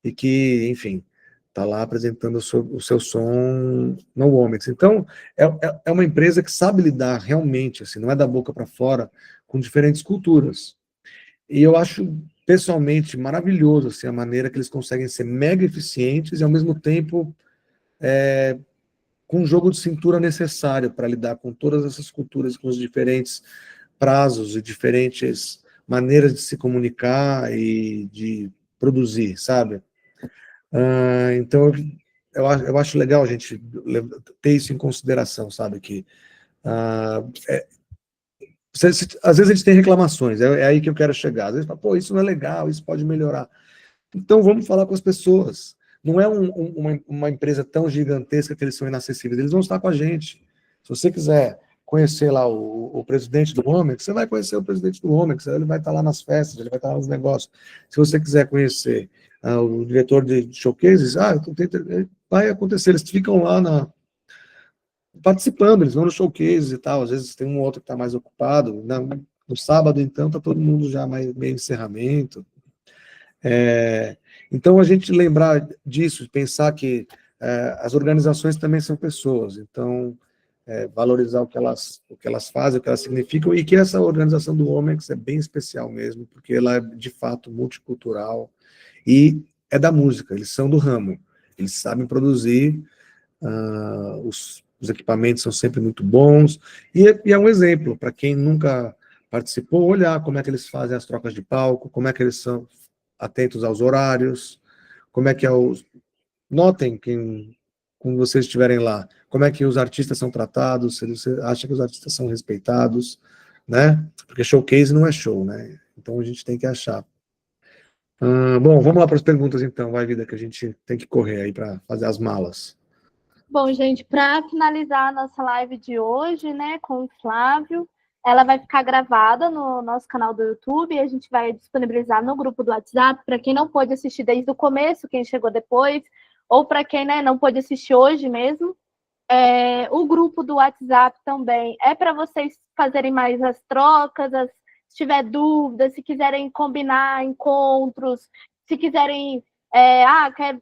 e que, enfim, está lá apresentando o seu som no Omex. Então, é uma empresa que sabe lidar realmente, assim, não é da boca para fora, com diferentes culturas. E eu acho, pessoalmente, maravilhoso assim, a maneira que eles conseguem ser mega eficientes e, ao mesmo tempo, com o jogo de cintura necessário para lidar com todas essas culturas, com os diferentes prazos e diferentes maneiras de se comunicar e de produzir, sabe? Então, eu acho legal a gente ter isso em consideração, sabe? Que às vezes a gente tem reclamações, é aí que eu quero chegar. Às vezes fala, pô, isso não é legal, isso pode melhorar. Então, vamos falar com as pessoas. Não é uma empresa tão gigantesca que eles são inacessíveis. Eles vão estar com a gente. Se você quiser conhecer lá o presidente do Omex, você vai conhecer o presidente do Omex, ele vai estar lá nas festas, ele vai estar lá nos negócios. Se você quiser conhecer o diretor de showcases, vai acontecer. Eles ficam lá participando, eles vão no showcase e tal. Às vezes tem um ou outro que está mais ocupado. No sábado, então, está todo mundo já meio encerramento. Então, a gente lembrar disso, pensar que as organizações também são pessoas, então, valorizar o que elas fazem, o que elas significam, e que essa organização do Omex é bem especial mesmo, porque ela é, de fato, multicultural, e é da música, eles são do ramo, eles sabem produzir, os equipamentos são sempre muito bons, e é um exemplo, para quem nunca participou, olhar como é que eles fazem as trocas de palco, como é que eles são atentos aos horários, como é que notem quando vocês estiverem lá, como é que os artistas são tratados, se você acha que os artistas são respeitados, né? Porque showcase não é show, né? Então a gente tem que achar. Bom, vamos lá para as perguntas então, vai, Vida, que a gente tem que correr aí para fazer as malas. Bom, gente, para finalizar a nossa live de hoje, né, com o Flávio, ela vai ficar gravada no nosso canal do YouTube e a gente vai disponibilizar no grupo do WhatsApp para quem não pôde assistir desde o começo, quem chegou depois, ou para quem, né, não pôde assistir hoje mesmo. O grupo do WhatsApp também é para vocês fazerem mais as trocas, se tiver dúvidas, se quiserem combinar encontros, se quiserem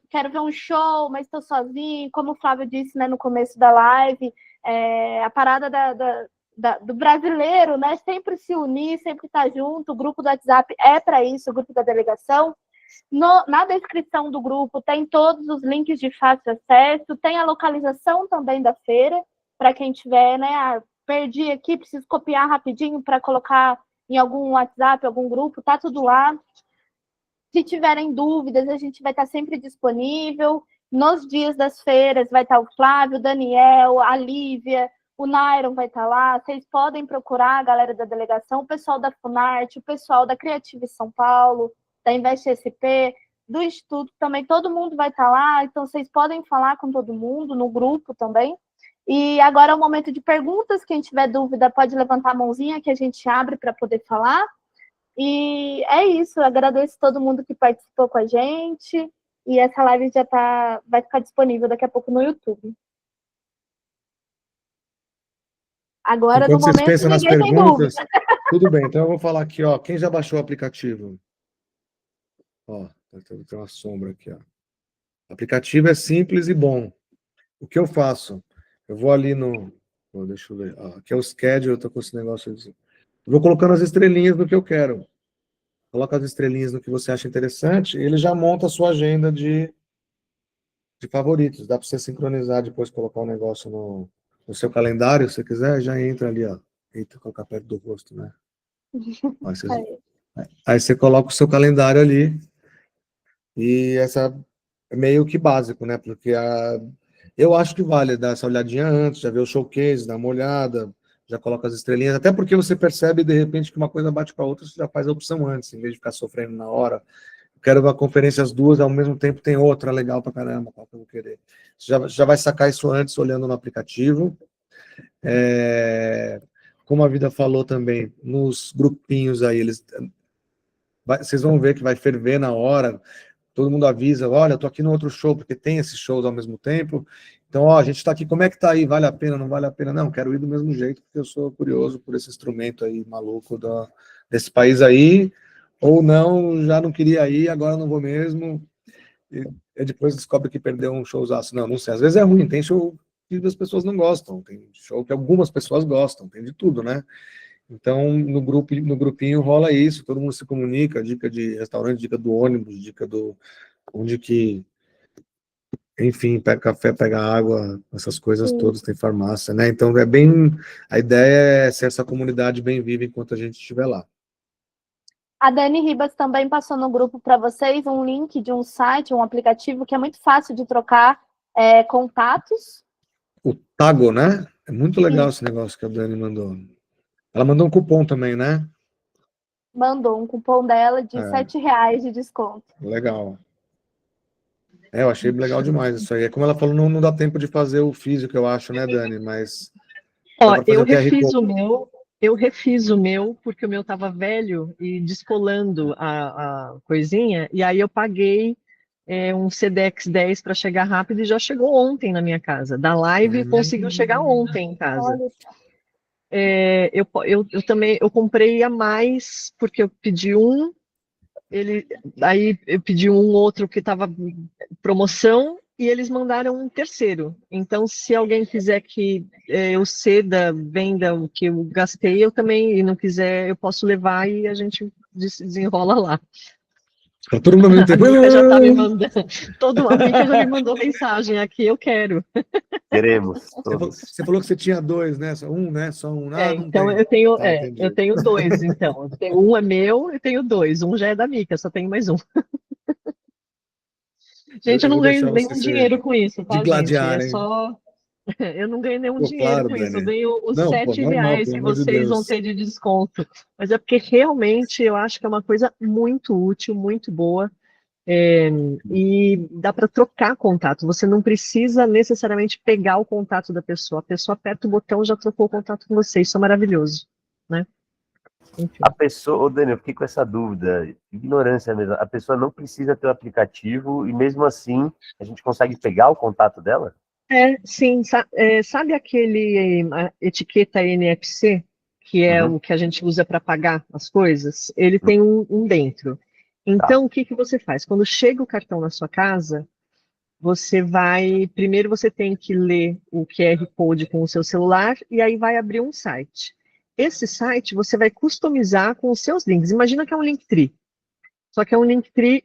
quero ver um show, mas estou sozinho, como o Flávio disse, né, no começo da live, a parada do brasileiro, né, sempre se unir, sempre estar junto, o grupo do WhatsApp é para isso, o grupo da delegação. Na descrição do grupo tem todos os links de fácil acesso, tem a localização também da feira, para quem tiver, né, perdi aqui, preciso copiar rapidinho para colocar em algum WhatsApp, algum grupo, tá tudo lá. Se tiverem dúvidas, a gente vai estar sempre disponível. Nos dias das feiras vai estar o Flávio, o Daniel, a Lívia, o Nairon vai estar lá, vocês podem procurar a galera da delegação, o pessoal da Funarte, o pessoal da Criative São Paulo, da Invest SP, do Instituto também, todo mundo vai estar lá, então vocês podem falar com todo mundo, no grupo também. E agora é o momento de perguntas, quem tiver dúvida pode levantar a mãozinha que a gente abre para poder falar. E é isso, eu agradeço todo mundo que participou com a gente, e essa live já vai ficar disponível daqui a pouco no YouTube. Agora, Enquanto no vocês momento, pensam nas ninguém tem dúvida. perguntas, tudo bem, então eu vou falar aqui, ó, quem já baixou o aplicativo? Ó, tem uma sombra aqui, ó. O aplicativo é simples e bom. O que eu faço? Eu vou ali no... deixa eu ver. Ó, aqui é o schedule, eu tô com esse negócio. Eu vou colocando as estrelinhas no que eu quero. Coloca as estrelinhas no que você acha interessante, e ele já monta a sua agenda de favoritos. Dá para você sincronizar, depois colocar o negócio no seu calendário, se você quiser, já entra ali, ó. Eita, colocar perto do rosto, né? Aí você coloca o seu calendário ali, e essa é meio que básico, né? Porque eu acho que vale dar essa olhadinha antes, já ver o showcase, dar uma olhada, já coloca as estrelinhas, até porque você percebe, de repente, que uma coisa bate com a outra, você já faz a opção antes, em vez de ficar sofrendo na hora. Eu quero uma conferência as duas, ao mesmo tempo tem outra legal pra caramba, qual que eu vou querer. Você já vai sacar isso antes, olhando no aplicativo. Como a Vida falou também, nos grupinhos aí, vocês vão ver que vai ferver na hora, todo mundo avisa, olha, eu tô aqui no outro show, porque tem esses shows ao mesmo tempo, então, ó, a gente tá aqui, como é que tá aí, vale a pena, não vale a pena? Não, quero ir do mesmo jeito, porque eu sou curioso por esse instrumento aí, maluco, desse país aí, ou não, já não queria ir, agora não vou mesmo, e depois descobre que perdeu um showzaço. Não sei, às vezes é ruim, tem show que as pessoas não gostam, tem show que algumas pessoas gostam, tem de tudo, né? Então, no grupinho rola isso, todo mundo se comunica, dica de restaurante, dica do ônibus, dica do onde que, enfim, pega café, pega água, essas coisas Sim. todas, tem farmácia, né? Então, a ideia é ser essa comunidade bem viva enquanto a gente estiver lá. A Dani Ribas também passou no grupo para vocês um link de um site, um aplicativo que é muito fácil de trocar contatos. O Tago, né? É muito legal esse negócio que a Dani mandou. Ela mandou um cupom também, né? Mandou um cupom dela de R$7 de desconto. Legal. Eu achei legal demais isso aí. Como ela falou, não dá tempo de fazer o físico, eu acho, né, Dani? Mas ó, eu refiz o meu, porque o meu estava velho e descolando a coisinha, e aí eu paguei um Sedex 10 para chegar rápido e já chegou ontem na minha casa. Da live conseguiu chegar ontem em casa. Eu também comprei a mais, porque eu pedi aí eu pedi um outro que estava promoção, e eles mandaram um terceiro. Então, se alguém quiser que eu venda o que eu gastei, eu também, e não quiser, eu posso levar e a gente desenrola lá. Todo mundo A Mica já está me mandando, a Mica já me mandou mensagem aqui, eu quero. Queremos todos. Você falou que você tinha dois, né? Só um, né? Só um. Não então tem. Eu tenho dois, então. Um é meu, eu tenho dois. Um já é da Mica, só tenho mais um. Gente, eu não ganho nenhum dinheiro com isso, tá, gente? É só... Eu não ganho nenhum dinheiro com isso. Eu ganho os R$7 que vocês vão ter de desconto. Mas é porque realmente eu acho que é uma coisa muito útil, muito boa. E dá para trocar contato. Você não precisa necessariamente pegar o contato da pessoa. A pessoa aperta o botão e já trocou o contato com você. Isso é maravilhoso, né? Enfim. A pessoa, Dani, eu fiquei com essa dúvida, ignorância mesmo. A pessoa não precisa ter o aplicativo e mesmo assim a gente consegue pegar o contato dela? Sim. Sabe a etiqueta NFC, que é o que a gente usa para pagar as coisas? Ele tem um dentro. Então, o que você faz? Quando chega o cartão na sua casa, primeiro você tem que ler o QR Code com o seu celular e aí vai abrir um site. Esse site você vai customizar com os seus links. Imagina que é um Linktree. Só que é um Linktree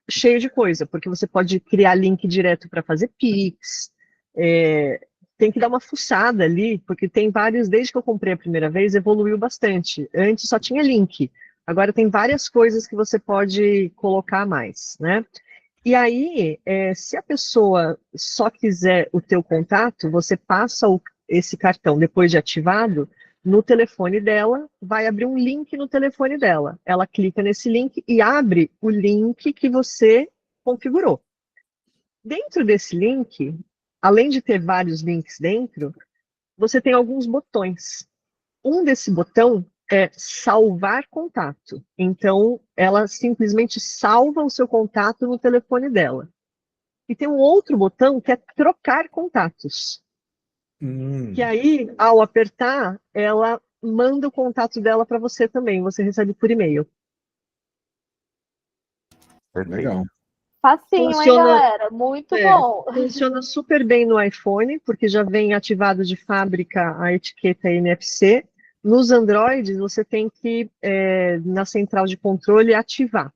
cheio de coisa, porque você pode criar link direto para fazer Pix. Tem que dar uma fuçada ali, porque tem vários, desde que eu comprei a primeira vez, evoluiu bastante. Antes só tinha link. Agora tem várias coisas que você pode colocar mais, né? E aí, se a pessoa só quiser o teu contato, você passa esse cartão, depois de ativado, no telefone dela, vai abrir um link no telefone dela. Ela clica nesse link e abre o link que você configurou. Dentro desse link, além de ter vários links dentro, você tem alguns botões. Um desse botão é salvar contato. Então, ela simplesmente salva o seu contato no telefone dela. E tem um outro botão que é trocar contatos. Que aí, ao apertar, ela manda o contato dela para você também. Você recebe por e-mail. Legal. Facinho, Funciona- hein, galera? Muito bom. Funciona super bem no iPhone, porque já vem ativado de fábrica a etiqueta NFC. Nos Androids, você tem que, na central de controle, ativar.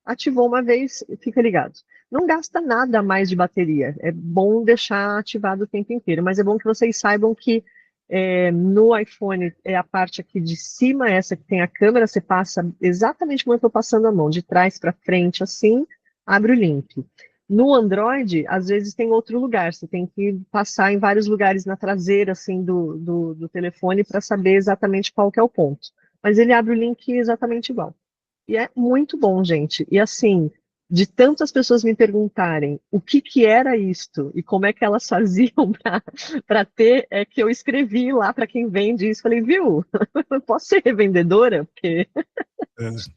Ativou uma vez, fica ligado. Não gasta nada a mais de bateria. É bom deixar ativado o tempo inteiro, mas é bom que vocês saibam que no iPhone é a parte aqui de cima, essa que tem a câmera, você passa exatamente como eu estou passando a mão, de trás para frente, assim, abre o link. No Android, às vezes tem outro lugar, você tem que passar em vários lugares na traseira, assim, do telefone para saber exatamente qual que é o ponto. Mas ele abre o link exatamente igual. E é muito bom, gente. E assim, de tantas pessoas me perguntarem o que era isto e como é que elas faziam para ter, é que eu escrevi lá para quem vende isso. Falei, viu, eu posso ser revendedora? Porque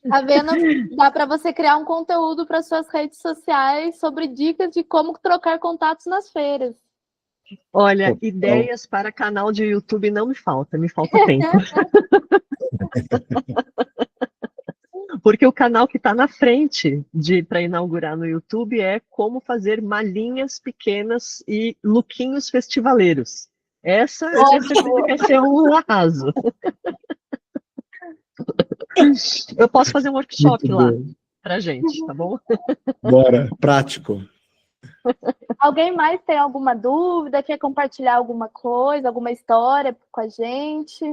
Tá vendo? Dá para você criar um conteúdo para suas redes sociais sobre dicas de como trocar contatos nas feiras. olha, Pô, ideias para canal de YouTube não me falta tempo. Porque o canal que está na frente para inaugurar no YouTube é como fazer malinhas pequenas e lookinhos festivaleiros. Essa eu tenho certeza que vai ser um arraso. Eu posso fazer um workshop Muito lá bom. pra gente, tá bom? Bora, prático. Alguém mais tem alguma dúvida? Quer compartilhar alguma coisa, alguma história com a gente?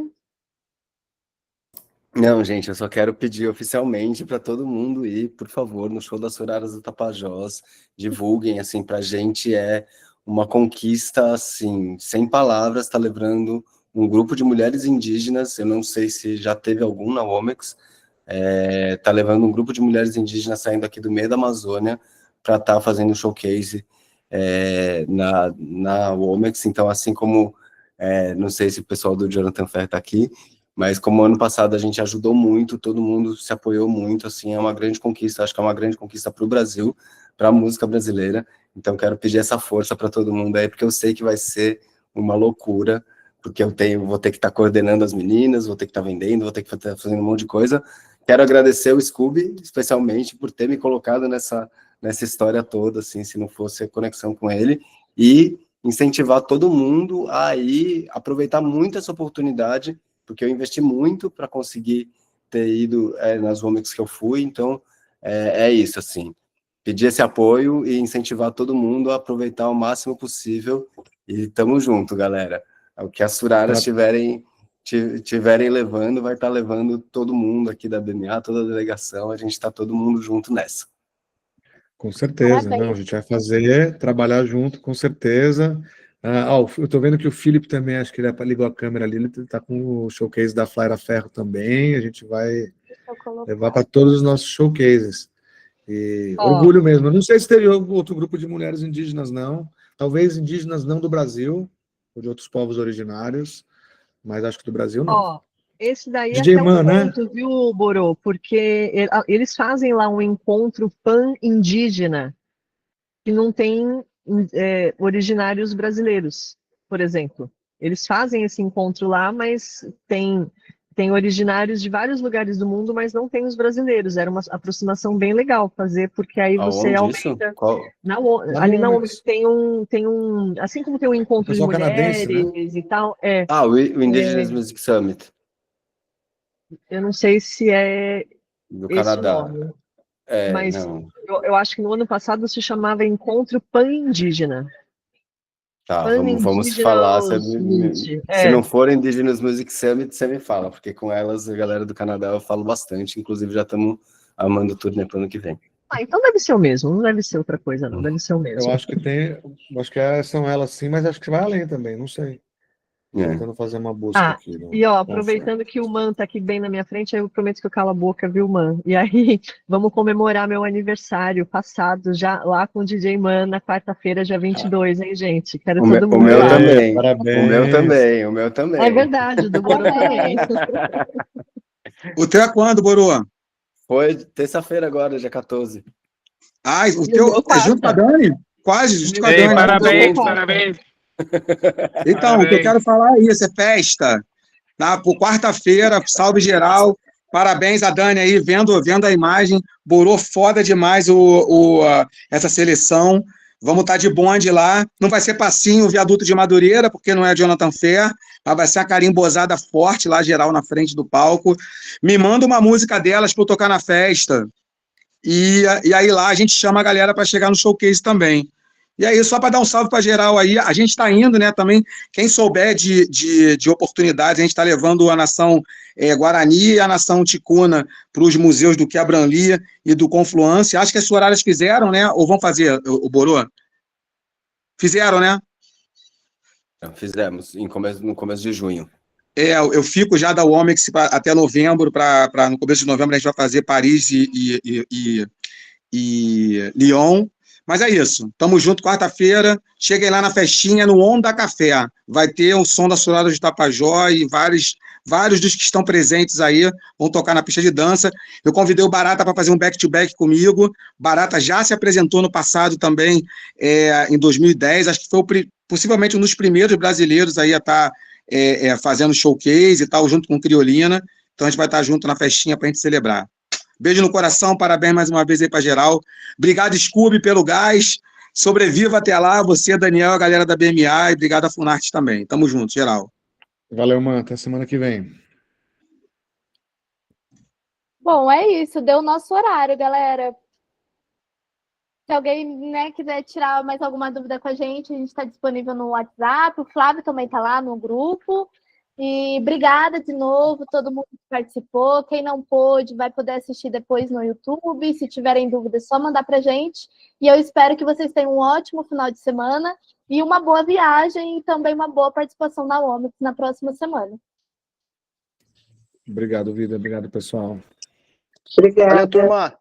Não, gente, eu só quero pedir oficialmente para todo mundo ir, por favor, no show das Soraras do Tapajós, divulguem, assim, pra gente é uma conquista, assim, sem palavras, tá levando um grupo de mulheres indígenas, eu não sei se já teve algum na Womex, tá levando um grupo de mulheres indígenas saindo aqui do meio da Amazônia para estar fazendo um showcase na Womex, então, assim como, não sei se o pessoal do Jonathan Fer tá aqui, mas como ano passado a gente ajudou muito, todo mundo se apoiou muito, assim, é uma grande conquista, acho que é uma grande conquista para o Brasil, para a música brasileira, então quero pedir essa força para todo mundo aí, porque eu sei que vai ser uma loucura, porque vou ter que estar coordenando as meninas, vou ter que estar vendendo, vou ter que estar fazendo um monte de coisa. Quero agradecer o Scooby, especialmente, por ter me colocado nessa história toda, assim, se não fosse a conexão com ele, e incentivar todo mundo a ir aproveitar muito essa oportunidade, porque eu investi muito para conseguir ter ido nas Womex que eu fui, então é isso, assim, pedir esse apoio e incentivar todo mundo a aproveitar o máximo possível, e tamo junto, galera. O que as Suraras tiverem levando, vai estar levando todo mundo aqui da BMA, toda a delegação, a gente está todo mundo junto nessa. Com certeza, Parabéns. não, a gente vai fazer, trabalhar junto, com certeza. Eu estou vendo que o Felipe também, acho que ele ligou a câmera ali, ele está com o showcase da Flaira Ferro também, a gente vai Deixa eu colocar. levar para todos os nossos showcases. E Ó. orgulho mesmo, eu não sei se teve outro grupo de mulheres indígenas, não, talvez indígenas não do Brasil, ou de outros povos originários, mas acho que do Brasil não. Ó, esse daí é DJ até um Man, né? ponto, viu, Borô? Porque eles fazem lá um encontro pan-indígena que não tem originários brasileiros, por exemplo. Eles fazem esse encontro lá, mas tem originários de vários lugares do mundo, mas não tem os brasileiros. Era uma aproximação bem legal fazer, porque aí você Aonde isso? aumenta. Qual? Ali na Womex. Womex tem um. Assim como tem um encontro de Pessoal canadense, né? mulheres e tal, O Indigenous Music Summit, eu não sei se é do esse o Canadá. nome, mas Não. eu acho que no ano passado se chamava Encontro Pan-Indígena. Tá, vamos falar. Se não for Indigenous Music Summit, você me fala, porque com elas, a galera do Canadá, eu falo bastante. Inclusive, já estamos amando o turnê para o ano que vem. Então deve ser o mesmo, não deve ser outra coisa, não. Deve ser o mesmo. Eu acho que são elas sim, mas acho que vai além também, não sei. Tentando fazer uma busca aqui. E ó, aproveitando que o Man tá aqui bem na minha frente, aí eu prometo que eu calo a boca, viu, Man? E aí, vamos comemorar meu aniversário passado, já lá com o DJ Man, na quarta-feira, dia 22, hein, gente? Quero todo mundo O meu lá. também. Parabéns. O meu também. É verdade, o do Borô também. O teu é quando, Borô? Foi terça-feira agora, dia 14. Ah, o E teu o meu é junto com a Dani? Quase, junto com a Ei, Dani. parabéns, Então, parabéns. Então, o que eu quero falar é isso, é festa. Tá? Por quarta-feira, salve geral. Parabéns a Dani aí, vendo a imagem. Borô foda demais essa seleção. Vamos estar de bonde lá. Não vai ser passinho o viaduto de Madureira, porque não é Jonathan Fer, mas vai ser uma carimbosada forte lá, geral, na frente do palco. Me manda uma música delas para eu tocar na festa. E aí lá a gente chama a galera para chegar no showcase também. E aí, só para dar um salve para geral aí, a gente está indo, né, também, quem souber de oportunidades, a gente está levando a nação Guarani e a nação Ticuna para os museus do Quebranli e do Confluência. Acho que as Soraras fizeram, né, ou vão fazer, o Borô? Fizeram, né? Fizemos no começo de junho. Eu fico já da Womex até novembro, no começo de novembro a gente vai fazer Paris e Lyon. Mas é isso, tamo junto quarta-feira, cheguem lá na festinha no Onda Café, vai ter o som da Sorada de Tapajós e vários dos que estão presentes aí vão tocar na pista de dança. Eu convidei o Barata para fazer um back-to-back comigo. Barata já se apresentou no passado também, em 2010, acho que foi possivelmente um dos primeiros brasileiros aí a estar fazendo showcase e tal, junto com Criolina. Então a gente vai estar junto na festinha para a gente celebrar. Beijo no coração, parabéns mais uma vez aí para geral. Obrigado, Scooby, pelo gás. Sobreviva até lá, você, Daniel, a galera da BMA, e obrigado a Funarte também. Tamo junto, geral. Valeu, mano. Até semana que vem. Bom, é isso. Deu o nosso horário, galera. Se alguém, né, quiser tirar mais alguma dúvida com a gente está disponível no WhatsApp. O Flávio também está lá no grupo. E obrigada de novo, todo mundo que participou. Quem não pôde vai poder assistir depois no YouTube. Se tiverem dúvidas, é só mandar para a gente. E eu espero que vocês tenham um ótimo final de semana e uma boa viagem e também uma boa participação na Womex na próxima semana. Obrigado, Vida. Obrigado, pessoal. Obrigada. Valeu, turma.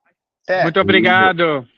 Até. Muito obrigado.